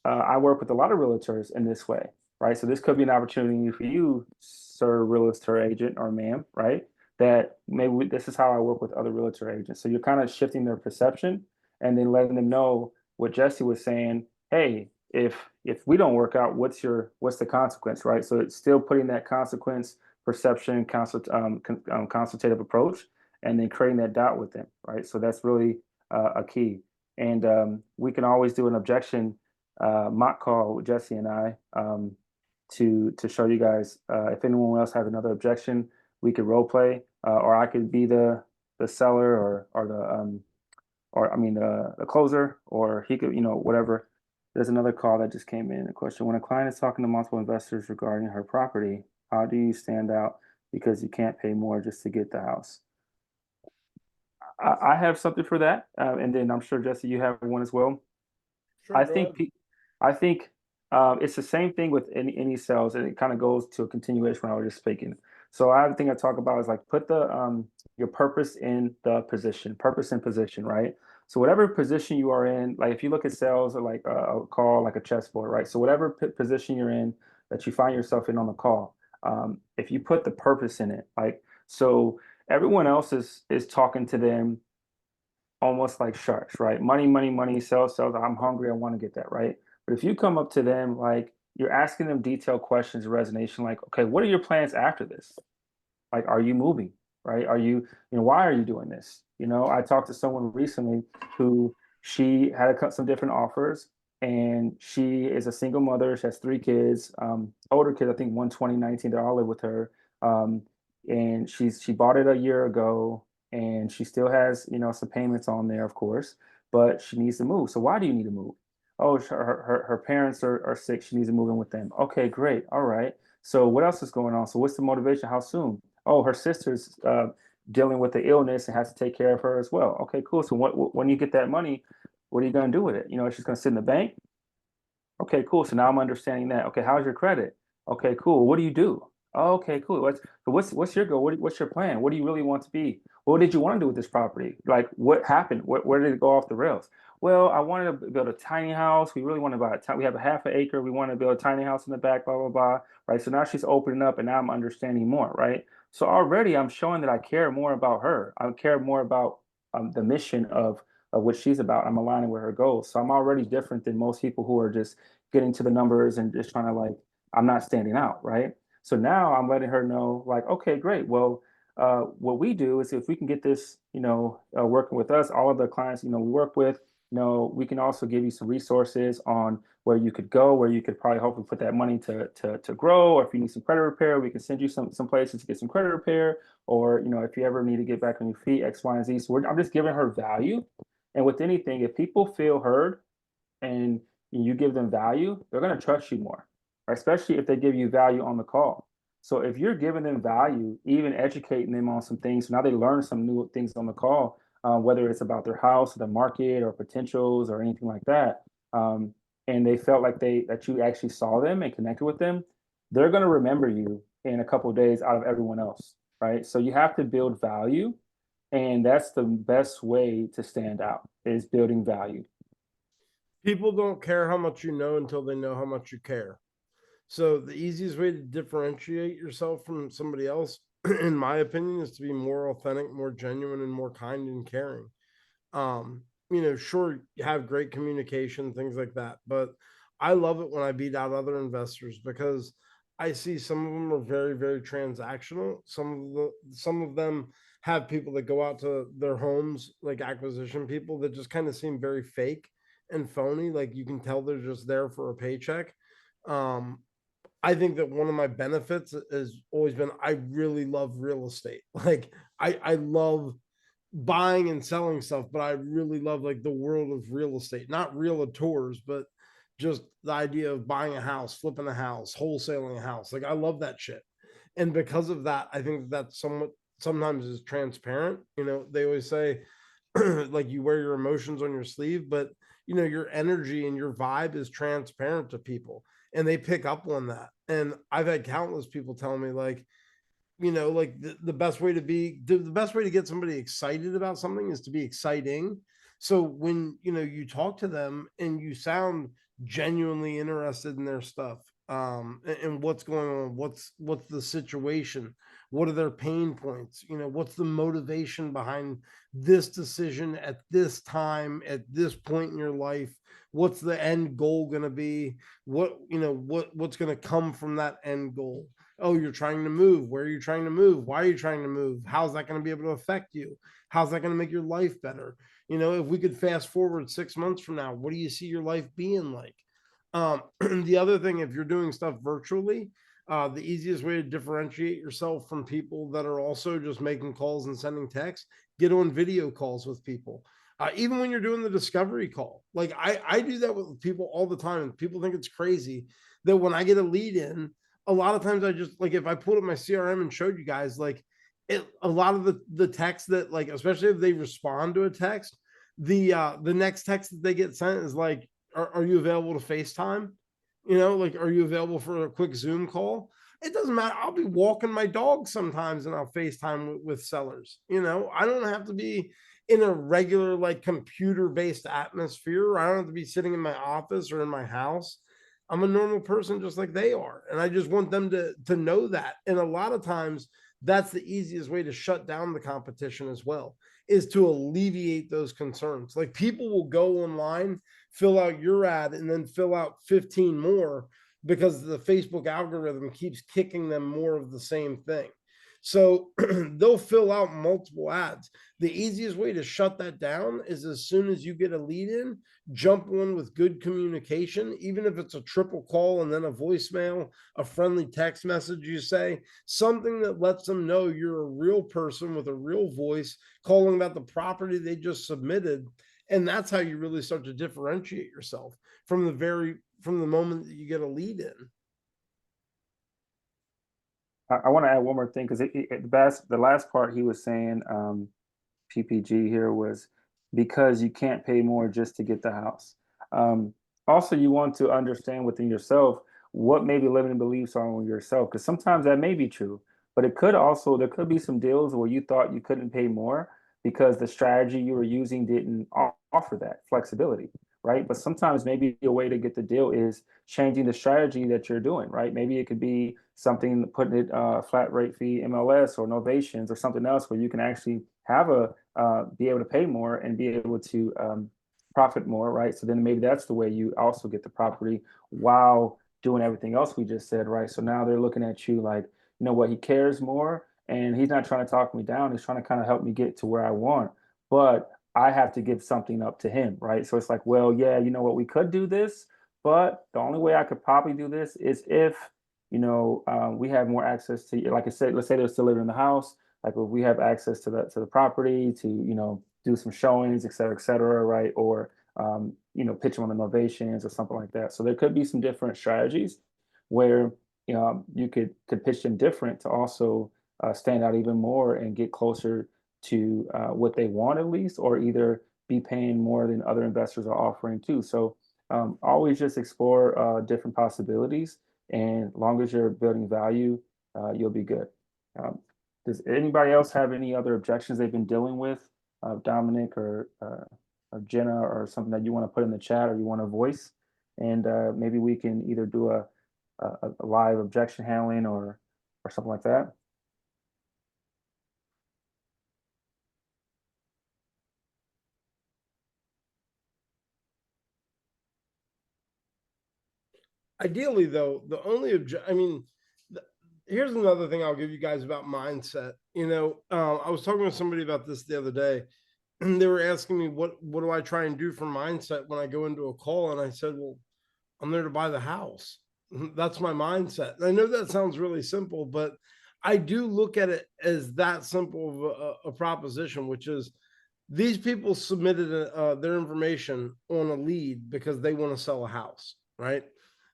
I work with a lot of realtors in this way, right? So this could be an opportunity for you, sir, realtor agent or ma'am, right? That maybe this is how I work with other realtor agents. So you're kind of shifting their perception and then letting them know what Jesse was saying. Hey, if we don't work out, what's the consequence, right? So it's still putting that consequence perception consultative approach, and then creating that doubt with them, right? So that's really a key. And we can always do an objection mock call with Jesse and I to show you guys. If anyone else has another objection, we could role play, or I could be the seller or the closer, or he could, you know, whatever. There's another call that just came in. A question: when a client is talking to multiple investors regarding her property, how do you stand out because you can't pay more just to get the house? I have something for that, and then I'm sure Jesse, you have one as well. Sure, I go think ahead. I think It's the same thing with any sales, and it kind of goes to a continuation when I was just speaking. So I have a thing I talk about is like put the your purpose in the position, purpose in position, right? So whatever position you are in, like if you look at sales or like a call, like a chessboard, right? So whatever position you're in that you find yourself in on the call, if you put the purpose in it, like so everyone else is talking to them almost like sharks, right? Money, money, money, sell, sell. I'm hungry. I want to get that, right? But if you come up to them, like you're asking them detailed questions of resonation, like, okay, what are your plans after this? Like, are you moving, right? Are you, why are you doing this? I talked to someone recently who she had some different offers, and she is a single mother. She has 3 kids, older kids, I think one 20, 19, they all live with her. And she bought it a year ago, and she still has, some payments on there, of course, but she needs to move. So why do you need to move? Oh, her parents are sick. She needs to move in with them. Okay, great. All right. So what else is going on? So what's the motivation? How soon? Oh, her sister's dealing with the illness and has to take care of her as well. Okay, cool. So when you get that money, what are you going to do with it? She's going to sit in the bank. Okay, cool. So now I'm understanding that. Okay, how's your credit? Okay, cool. What do you do? Oh, okay, cool. What's your goal? What's your plan? What do you really want to be? What did you want to do with this property? Like, what happened? Where did it go off the rails? Well, I wanted to build a tiny house. We really want to buy we have a half an acre. We want to build a tiny house in the back, blah, blah, blah. Right. So now she's opening up and now I'm understanding more. Right. So already I'm showing that I care more about her. I care more about the mission of what she's about. I'm aligning with her goals. So I'm already different than most people who are just getting to the numbers and just trying to like, I'm not standing out. Right. So now I'm letting her know, like, okay, great. Well, what we do is if we can get this, working with us, all of the clients, we work with, we can also give you some resources on where you could go, where you could probably hopefully put that money to grow, or if you need some credit repair, we can send you some places to get some credit repair, or if you ever need to get back on your feet, X, Y, and Z. So I'm just giving her value. And with anything, if people feel heard and you give them value, they're going to trust you more, right? Especially if they give you value on the call. So if you're giving them value, even educating them on some things, so now they learn some new things on the call, whether it's about their house, the market, or potentials, or anything like that, and they felt like that you actually saw them and connected with them, they're going to remember you in a couple of days out of everyone else, right? So you have to build value, and that's the best way to stand out is building value. People don't care how much you know until they know how much you care. So the easiest way to differentiate yourself from somebody else, in my opinion, is to be more authentic, more genuine, and more kind and caring. Sure, you have great communication, things like that, but I love it when I beat out other investors because I see some of them are very, very transactional. Some of them have people that go out to their homes, like acquisition people that just kind of seem very fake and phony. Like you can tell they're just there for a paycheck. Um, I think that one of my benefits has always been I really love real estate. Like I love buying and selling stuff, but I really love like the world of real estate, not realtors, but just the idea of buying a house, flipping a house, wholesaling a house. Like I love that shit. And because of that, I think that's somewhat sometimes is transparent. They always say like you wear your emotions on your sleeve, but your energy and your vibe is transparent to people and they pick up on that. And I've had countless people tell me like, like the best way to get somebody excited about something is to be exciting. So when you talk to them and you sound genuinely interested in their stuff, and what's going on, what's the situation, what are their pain points, what's the motivation behind this decision at this time, at this point in your life, what's the end goal going to be, what's going to come from that end goal. Oh, you're trying to move. Where are you trying to move? Why are you trying to move? How's that going to be able to affect you? How's that going to make your life better? If we could fast forward 6 months from now, what do you see your life being like? The other thing, if you're doing stuff virtually, the easiest way to differentiate yourself from people that are also just making calls and sending texts, get on video calls with people. Even when you're doing the discovery call, like I do that with people all the time, and people think it's crazy that when I get a lead in, a lot of times I just like if I pulled up my CRM and showed you guys like a lot of the text that like, especially if they respond to a text, the next text that they get sent is like, are you available to FaceTime? You know, like, are you available for a quick Zoom call? It doesn't matter. I'll be walking my dog sometimes and I'll FaceTime with sellers. You know, I don't have to be in a regular, like, computer based atmosphere. I don't have to be sitting in my office or in my house. I'm a normal person just like they are. And I just want them to know that. And a lot of times that's the easiest way to shut down the competition as well, is to alleviate those concerns. Like, people will go online, fill out your ad, and then fill out 15 more because the Facebook algorithm keeps kicking them more of the same thing. So they'll fill out multiple ads. The easiest way to shut that down is, as soon as you get a lead in, jump on with good communication, even if it's a triple call and then a voicemail, a friendly text message, you say something that lets them know you're a real person with a real voice calling about the property they just submitted. And that's how you really start to differentiate yourself from the moment that you get a lead in. I want to add one more thing, because the last part he was saying, PPG here, was because you can't pay more just to get the house. Also, you want to understand within yourself what maybe limiting beliefs are on yourself, because sometimes that may be true, but there could be some deals where you thought you couldn't pay more because the strategy you were using didn't offer that flexibility, right? But sometimes maybe a way to get the deal is changing the strategy that you're doing, right? Maybe it could be something, putting it flat rate fee MLS or novations or something else where you can actually have be able to pay more and be able to profit more, right? So then maybe that's the way you also get the property while doing everything else we just said, right? So now they're looking at you like, you know what, he cares more and he's not trying to talk me down. He's trying to kind of help me get to where I want, but I have to give something up to him, right? So it's like, well, yeah, you know what, we could do this, but the only way I could probably do this is if, we have more access to, like I said, let's say they're still living in the house. Like, if we have access to the property to, do some showings, et cetera, right? Or, pitch them on the novations or something like that. So there could be some different strategies where, you could pitch them different to also stand out even more and get closer to what they want at least, or either be paying more than other investors are offering too. So always just explore different possibilities, and long as you're building value, you'll be good. Does anybody else have any other objections they've been dealing with, Dominic or Jenna, or something that you want to put in the chat or you want to voice? And maybe we can either do a live objection handling or something like that. Ideally, though, the only here's another thing I'll give you guys about mindset. I was talking with somebody about this the other day, and they were asking me what do I try and do for mindset when I go into a call, and I said, well, I'm there to buy the house. That's my mindset. And I know that sounds really simple, but I do look at it as that simple of a proposition, which is, these people submitted their information on a lead because they want to sell a house, right?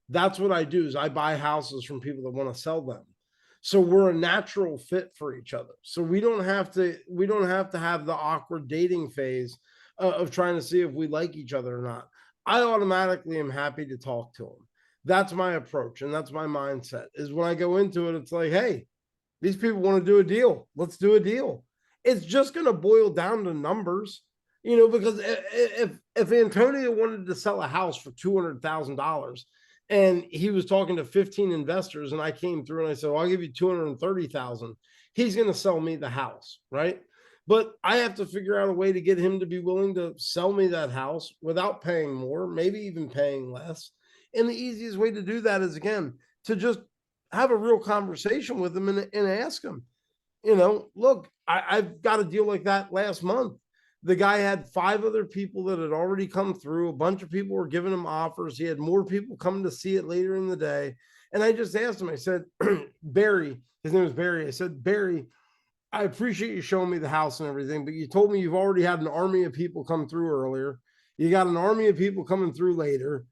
That's what I do, is I buy houses from people that want to sell them. So we're a natural fit for each other. So we don't have to have the awkward dating phase of trying to see if we like each other or not. I automatically am happy to talk to them. That's my approach, and that's my mindset, is when I go into it, it's like, hey, these people want to do a deal. Let's do a deal. It's just going to boil down to numbers, because if Antonio wanted to sell a house for $200,000 and he was talking to 15 investors, and I came through and I said, well, I'll give you 230,000, he's going to sell me the house, right? But I have to figure out a way to get him to be willing to sell me that house without paying more, maybe even paying less. And the easiest way to do that is, again, to just have a real conversation with him and ask him, look, I've got a deal like that last month. The guy had 5 other people that had already come through. A bunch of people were giving him offers. He had more people coming to see it later in the day. And I just asked him, I said, Barry, his name was Barry. I said, Barry, I appreciate you showing me the house and everything, but you told me you've already had an army of people come through earlier. You got an army of people coming through later.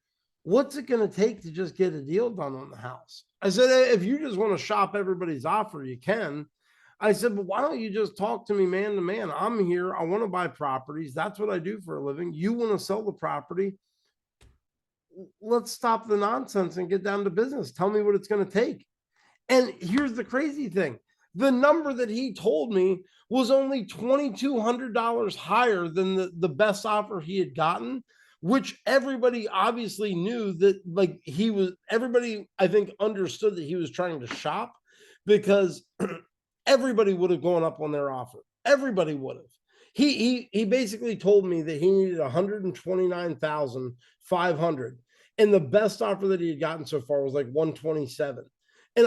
What's it going to take to just get a deal done on the house? I said, if you just want to shop everybody's offer, you can. I said, but why don't you just talk to me man to man? I'm here. I want to buy properties. That's what I do for a living. You want to sell the property. let's stop the nonsense and get down to business. Tell me what it's going to take. And here's the crazy thing. The number that he told me was only $2,200 higher than the best offer he had gotten, which everybody obviously knew that, like, everybody, I think, understood that he was trying to shop, because everybody would have gone up on their offer. Everybody would have. He basically told me that he needed 129,500, and the best offer that he had gotten so far was like 127. And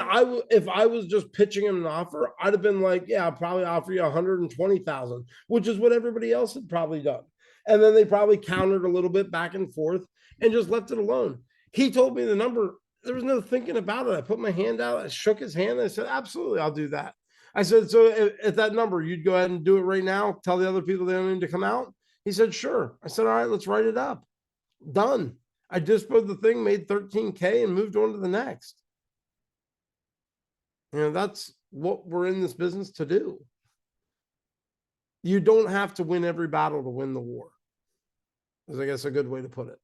if I was just pitching him an offer, I'd have been like, yeah, I'll probably offer you 120,000, which is what everybody else had probably done. And then they probably countered a little bit back and forth and just left it alone. He told me the number. There was no thinking about it. I put my hand out, I shook his hand, and I said, absolutely, I'll do that. I said, so at that number, you'd go ahead and do it right now, tell the other people they don't need to come out? He said, sure. I said, all right, let's write it up. Done. I disposed the thing, made 13K, and moved on to the next. That's what we're in this business to do. You don't have to win every battle to win the war, is I guess a good way to put it.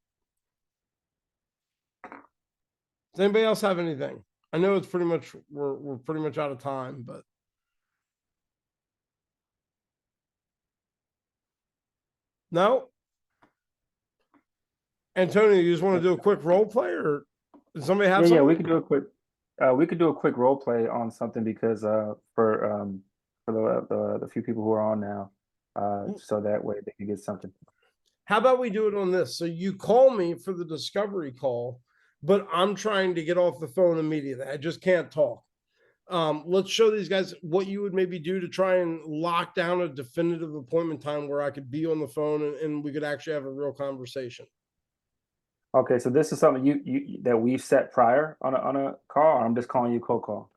Does anybody else have anything? I know it's pretty much, we're pretty much out of time, but. No? Antonio, you just want to do a quick role play, or does somebody have Yeah, something? we could do a quick role play on something, because for the few people who are on now, so that way they can get something. How about we do it on this? So you call me for the discovery call, but I'm trying to get off the phone immediately. I just can't talk. Let's show these guys what you would maybe do to try and lock down a definitive appointment time where I could be on the phone and we could actually have a real conversation. Okay, so this is something you that we've set prior on a call, or I'm just calling you cold call.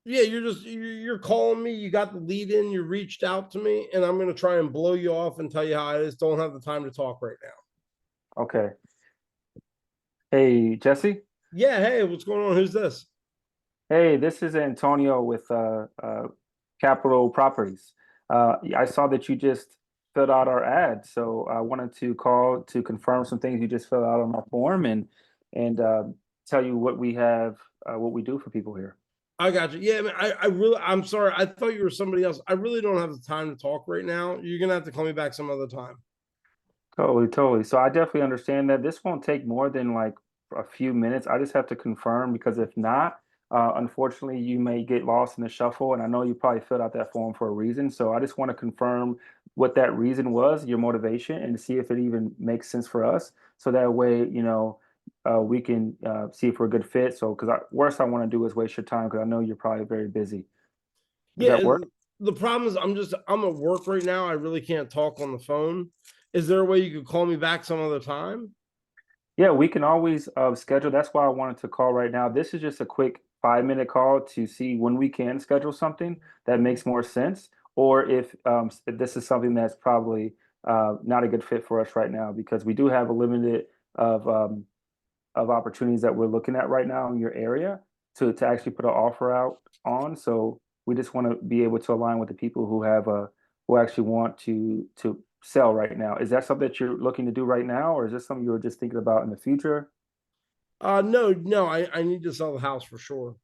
Yeah, you're calling me. You got the lead in. You reached out to me, and I'm going to try and blow you off and tell you how it is. Don't have the time to talk right now. Okay. Hey, Jesse. Yeah. Hey, what's going on? Who's this? Hey, this is Antonio with Capital Properties. I saw that you just filled out our ad, so I wanted to call to confirm some things you just filled out on our form, and tell you what we have, what we do for people here. I got you. Yeah, man, I'm sorry. I thought you were somebody else. I really don't have the time to talk right now. You're going to have to call me back some other time. Totally. So I definitely understand that this won't take more than like a few minutes. I just have to confirm, because if not, unfortunately, you may get lost in the shuffle. And I know you probably filled out that form for a reason. So I just want to confirm what that reason was, your motivation, and see if it even makes sense for us. So that way, we can see if we're a good fit. So, because worst I want to do is waste your time, because I know you're probably very busy. Does Yeah, that work? the problem is I'm at work right now. I really can't talk on the phone. Is there a way you could call me back some other time? Yeah, we can always schedule. That's why I wanted to call right now. This is just a quick 5-minute call to see when we can schedule something that makes more sense, or if this is something that's probably not a good fit for us right now, because we do have a limited of opportunities that we're looking at right now in your area to actually put an offer out on. So we just want to be able to align with the people who have who actually want to sell right now. Is that something that you're looking to do right now, or is this something you were just thinking about in the future? No, I need to sell the house for sure.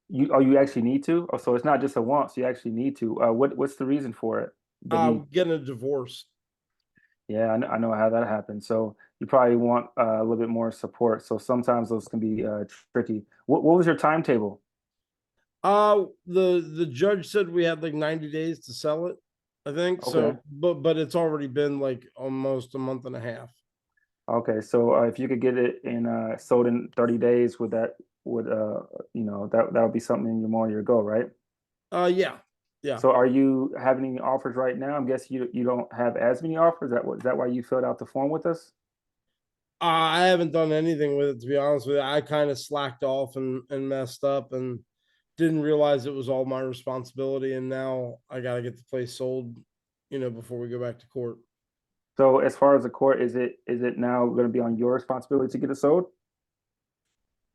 You actually need to? Oh, so it's not just a want, so you actually need to. What's the reason for it? The need? Getting a divorce. Yeah, I know how that happens. So you probably want a little bit more support. So sometimes those can be tricky. What was your timetable? The judge said we had like 90 days to sell it, I think. So, Okay. but it's already been like almost a month and a half. Okay, so if you could get it in sold in 30 days, that would be something in your goal, right? Yeah. So are you having any offers right now? I'm guessing you don't have as many offers. Is that why you filled out the form with us? I haven't done anything with it, to be honest with you. I kind of slacked off and messed up and didn't realize it was all my responsibility. And now I got to get the place sold, before we go back to court. So as far as the court, is it now going to be on your responsibility to get it sold?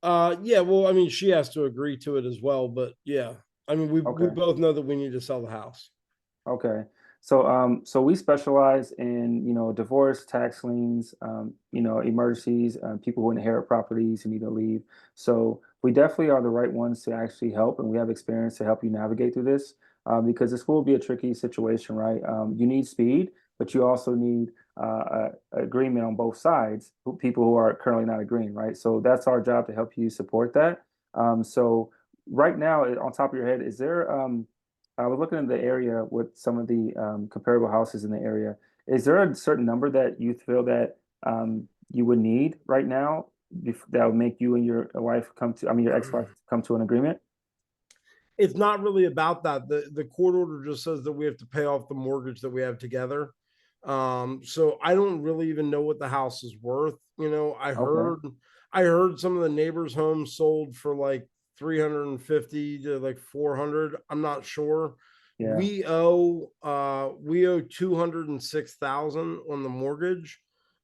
Yeah, well, I mean, she has to agree to it as well, but yeah, I mean, we Okay. both know that we need to sell the house. Okay. So we specialize in, divorce, tax liens, emergencies, people who inherit properties who need to leave. So we definitely are the right ones to actually help, and we have experience to help you navigate through this, because this will be a tricky situation, right? You need speed, but you also need agreement on both sides, people who are currently not agreeing, right? So that's our job to help you support that. So right now, on top of your head, is there I was looking in the area with some of the comparable houses in the area. Is there a certain number that you feel that you would need right now that would make you and your wife your ex-wife come to an agreement? It's not really about that. The court order just says that we have to pay off the mortgage that we have together. So I don't really even know what the house is worth. Okay. I heard some of the neighbors' homes sold for like 350 to like 400. I'm not sure. Yeah. We owe 206,000 on the mortgage.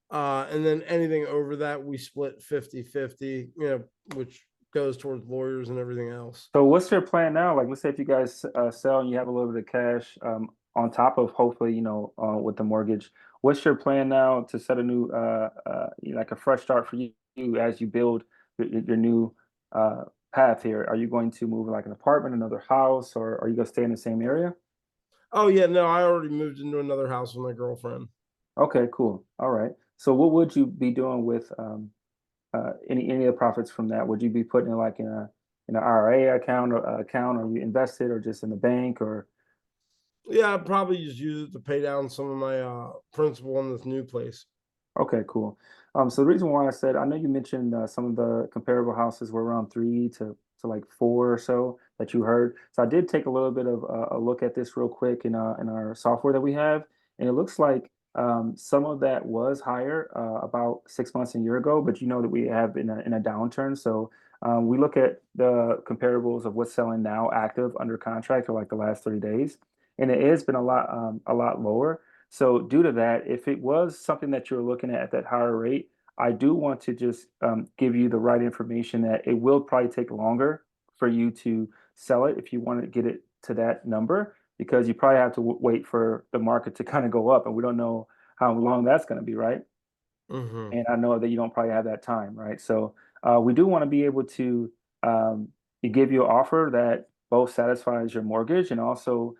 And then anything over that we split 50-50, which goes towards lawyers and everything else. So what's your plan now? Like, let's say if you guys sell and you have a little bit of cash on top of hopefully, with the mortgage, what's your plan now to set a new, like a fresh start for you as you build your new path here? Are you going to move like an apartment, another house, or are you going to stay in the same area? Oh yeah, no, I already moved into another house with my girlfriend. Okay, cool. All right. So what would you be doing with any of the profits from that? Would you be putting it like in an IRA account, or you invested, or just in the bank, or? Yeah, I'd probably just use it to pay down some of my principal on this new place. Okay, cool. So the reason why I said, I know you mentioned some of the comparable houses were around 3 to like 4 or so that you heard. So I did take a little bit of a look at this real quick in our software that we have, and it looks like some of that was higher about 6 months, a year ago. But you know that we have in a downturn, so we look at the comparables of what's selling now, active under contract for like the last 30 days, and it has been a lot lower. So due to that, if it was something that you're looking at that higher rate, I do want to just give you the right information that it will probably take longer for you to sell it if you want to get it to that number, because you probably have to wait for the market to kind of go up, and we don't know how long that's going to be, right? Mm-hmm. And I know that you don't probably have that time, right? So we do want to be able to um, give you an offer that both satisfies your mortgage and also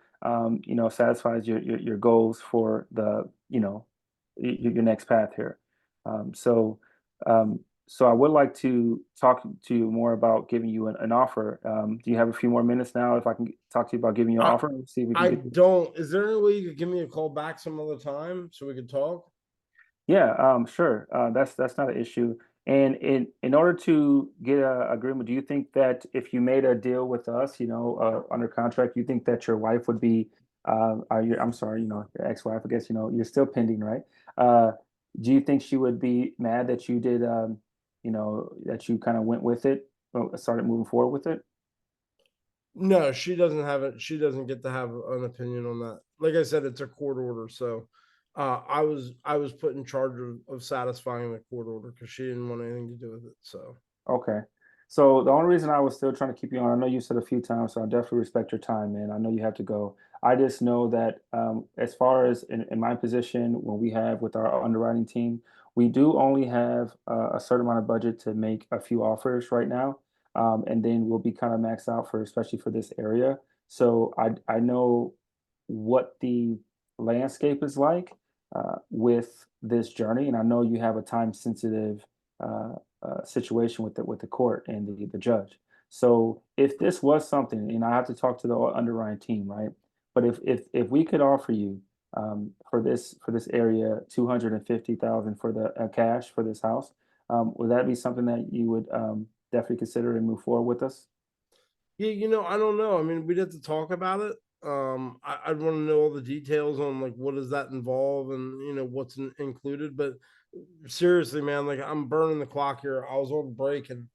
satisfies your goals for the your next path here. Um, so um, so I would like to talk to you more about giving you an offer. Do you have a few more minutes now? If I can talk to you about giving you an I offer, let's see if we can I get this. don't. Is there any way you could give me a call back some other time so we could talk? Yeah, sure. That's not an issue. And in order to get a agreement, do you think that if you made a deal with us, under contract, you think that your wife would be, I'm sorry, your ex-wife, I guess, you're still pending, right? Uh, do you think she would be mad that you did, that you kind of went with it, started moving forward with it? No, she doesn't have it. She doesn't get to have an opinion on that. Like I said, it's a court order, so I was put in charge of satisfying the court order because she didn't want anything to do with it. So Okay. So the only reason I was still trying to keep you on, I know you said a few times, so I definitely respect your time, man. I know you have to go. I just know that as far as in my position, when we have with our underwriting team, we do only have a certain amount of budget to make a few offers right now. And then we'll be kind of maxed out for, especially for this area. So I know what the landscape is like with this journey, and I know you have a time sensitive situation with the court and the judge. So if this was something, and I have to talk to the underwriting team, right? But if we could offer you for this area 250,000 for the cash for this house, would that be something that you would definitely consider and move forward with us? yeah, I don't know. I mean, we'd have to talk about it. I'd want to know all the details on like what does that involve and what's included. But seriously, man, like I'm burning the clock here. I was on break and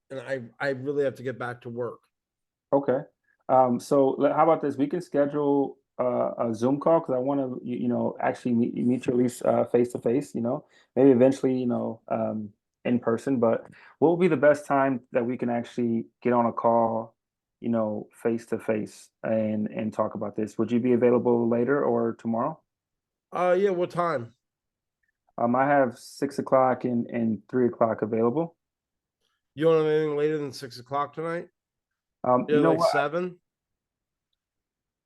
I really have to get back to work. Okay. So how about this? We can schedule a Zoom call because I want to, actually meet you at least face to face. Maybe eventually, in person. But what would be the best time that we can actually get on a call, face to face and talk about this? Would you be available later or tomorrow? Yeah, what time? I have 6 o'clock and 3 o'clock available. You don't have anything later than 6 o'clock tonight? You Yeah, know like what? 7?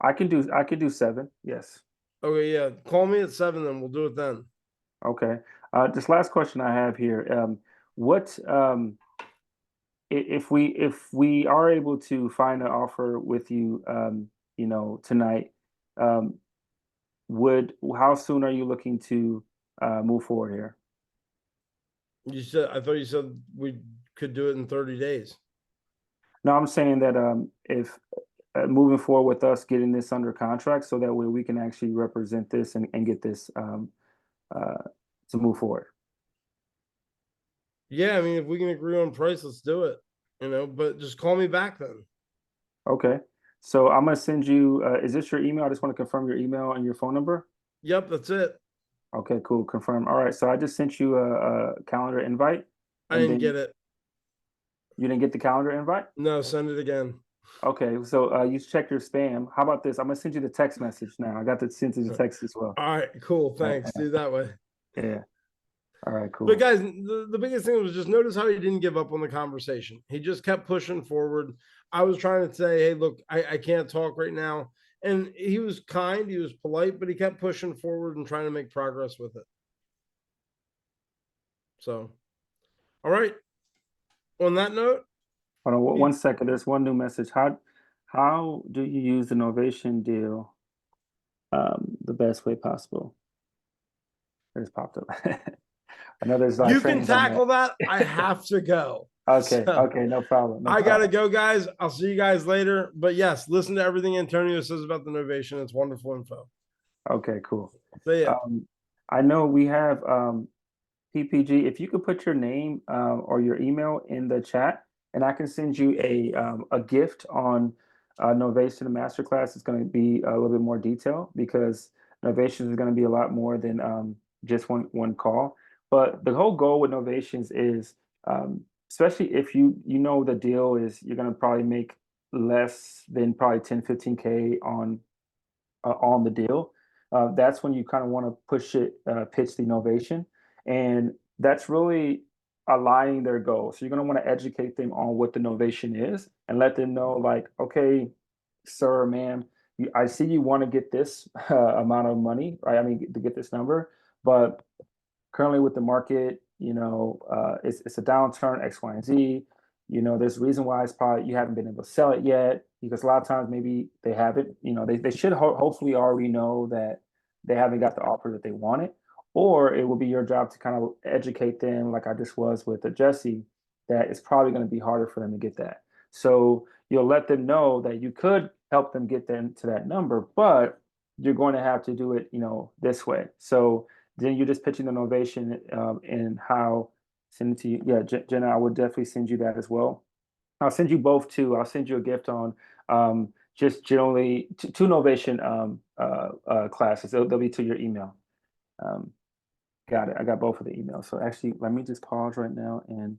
I could do 7. Yes. Okay, yeah. Call me at 7, then we'll do it then. Okay. This last question I have here. What if we are able to find an offer with you, tonight, um, would how soon are you looking to move forward here? I thought you said we could do it in 30 days. No, I'm saying that if moving forward with us getting this under contract, so that way we can actually represent this and get this uh, to move forward. Yeah, I mean, if we can agree on price, let's do it. But just call me back then. Okay. So I'm gonna send you. Is this your email? I just want to confirm your email and your phone number. Yep, that's it. Okay, cool. Confirm. All right. So I just sent you a calendar invite, I and didn't then get it. you didn't get the calendar invite. No, send it again. Okay. So you check your spam. How about this? I'm gonna send you the text message now. I got the sent you the text as well. All right, cool. Thanks. Do that way. Yeah. All right. Cool. But guys, the biggest thing was just notice how he didn't give up on the conversation. He just kept pushing forward. I was trying to say, hey, look, I can't talk right now. And he was kind, he was polite, but he kept pushing forward and trying to make progress with it. So, all right. On that note, Hold on 1 second. There's one new message. How do you use the Novation deal the best way possible? It just popped up. I know there's you can trainings on tackle that. I have to go. Okay, So, okay, no problem. I gotta go, guys. I'll see you guys later. But yes, listen to everything Antonio says about the Novation. It's wonderful info. Okay, cool. See ya. I know we have PPG. If you could put your name or your email in the chat, and I can send you a gift on Novation Masterclass. It's going to be a little bit more detail because Novations is going to be a lot more than just one call. But the whole goal with Novations is, especially if you know the deal is you're going to probably make less than probably 10-15K on the deal. That's when you kind of want to pitch the innovation, and that's really aligning their goals. So you're going to want to educate them on what the innovation is and let them know, like, okay, sir or ma'am, I see you want to get this amount of money, right? I mean, to get this number, but currently with the market, it's a downturn, X, Y, and Z. There's a reason why it's probably you haven't been able to sell it yet because a lot of times maybe they haven't. They should hopefully already know that they haven't got the offer that they wanted, or it will be your job to kind of educate them, like I just was with Jesse, that it's probably going to be harder for them to get that. So you'll let them know that you could help them get them to that number, but you're going to have to do it, this way. So then you're just pitching the innovation and how send it to you. Yeah, Jenna, I would definitely send you that as well. I'll send you both too. I'll send you a gift on just generally two innovation classes. They'll be to your email. Um, got it. I got both of the emails. So actually, let me just pause right now and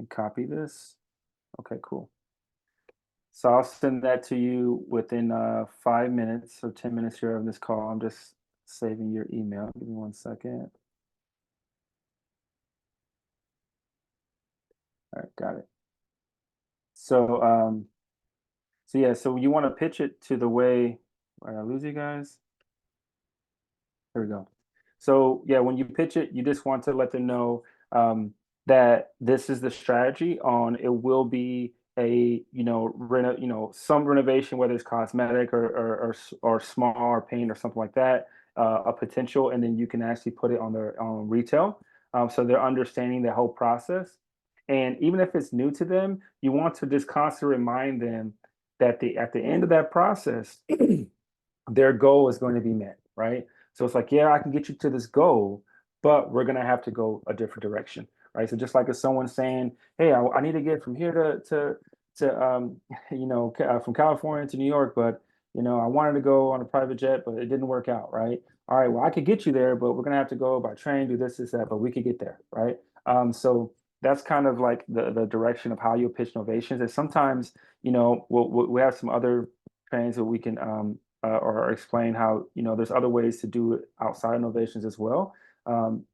copy this. Okay, cool. So I'll send that to you within 5 minutes or 10 minutes here of this call. I'm just saving your email. Give me 1 second. All right, got it. So yeah, so you want to pitch it to the way. Where I lose you guys? Here we go. So yeah, when you pitch it, you just want to let them know that this is the strategy. On it will be a some renovation, whether it's cosmetic or small or paint or something like that, a potential, and then you can actually put it on their own retail, so they're understanding the whole process. And even if it's new to them, you want to just constantly remind them that at the end of that process, their goal is going to be met, right? So it's like, yeah, I can get you to this goal, but we're gonna have to go a different direction, right? So just like if someone's saying, hey, I need to get from here to from California to New York, but I wanted to go on a private jet, but it didn't work out, right? All right, well, I could get you there, but we're gonna have to go by train, do this, that, but we could get there, right? So that's kind of like the direction of how you pitch innovations. And sometimes, we have some other trains that we can or explain how, there's other ways to do it outside innovations as well.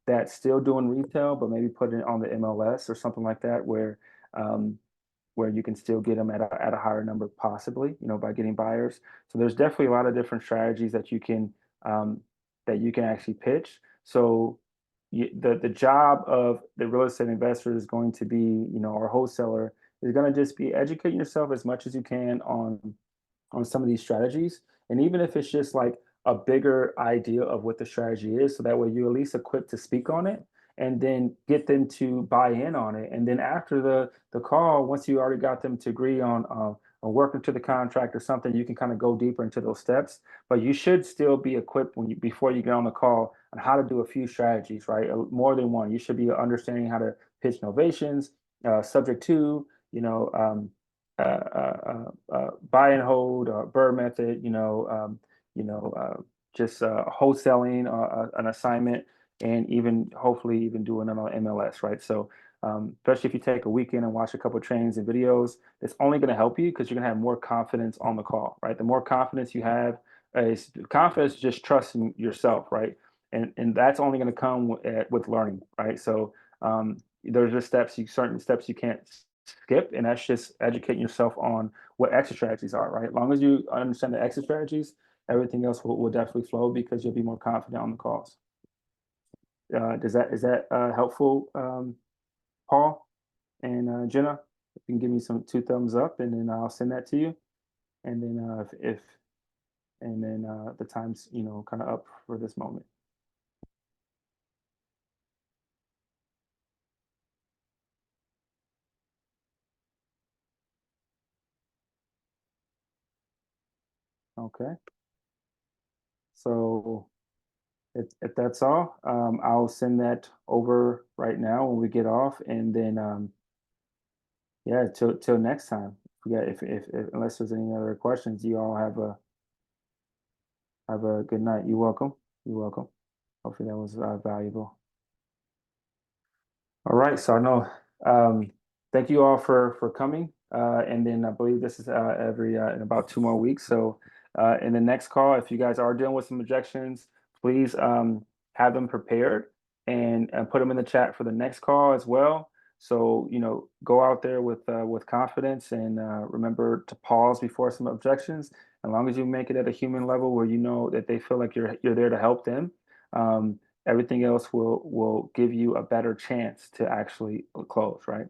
That's still doing retail, but maybe putting it on the MLS or something like that, where you can still get them at a higher number, possibly, by getting buyers. So there's definitely a lot of different strategies um, that you can actually pitch. So the job of the real estate investor is going to be, our wholesaler is going to just be educating yourself as much as you can on some of these strategies. And even if it's just like a bigger idea of what the strategy is, so that way you're at least equipped to speak on it and then get them to buy in on it. And then after the call, once you already got them to agree on working to the contract or something, you can kind of go deeper into those steps. But you should still be equipped before you get on the call on how to do a few strategies, right? More than one. You should be understanding how to pitch novations, subject to, buy and hold, Burr method, just wholesaling an assignment, and even hopefully even doing it on MLS, right? So especially if you take a weekend and watch a couple of trainings and videos, it's only going to help you because you're going to have more confidence on the call, right? The more confidence you have, is confidence, just trusting yourself, right? And that's only going to come with learning, right? So there's just certain steps you can't skip, and that's just educating yourself on what exit strategies are, right? As long as you understand the exit strategies, everything else will definitely flow because you'll be more confident on the calls. Is that helpful, Paul and Jenna? You can give me some 2 thumbs up, and then I'll send that to you. And then if and then the time's kind of up for this moment. Okay. So if that's all, I'll send that over right now when we get off, and then yeah, till next time. Yeah, if unless there's any other questions, you all have a good night. You're welcome. You're welcome. Hopefully that was valuable. All right, so I know. Thank you all for coming, and then I believe this is every in about 2 more weeks. So in the next call, if you guys are dealing with some objections, please have them prepared and put them in the chat for the next call as well. So go out there with confidence, and remember to pause before some objections. As long as you make it at a human level where you know that they feel like you're there to help them. Everything else will give you a better chance to actually close, right?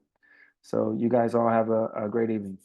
So you guys all have a great evening.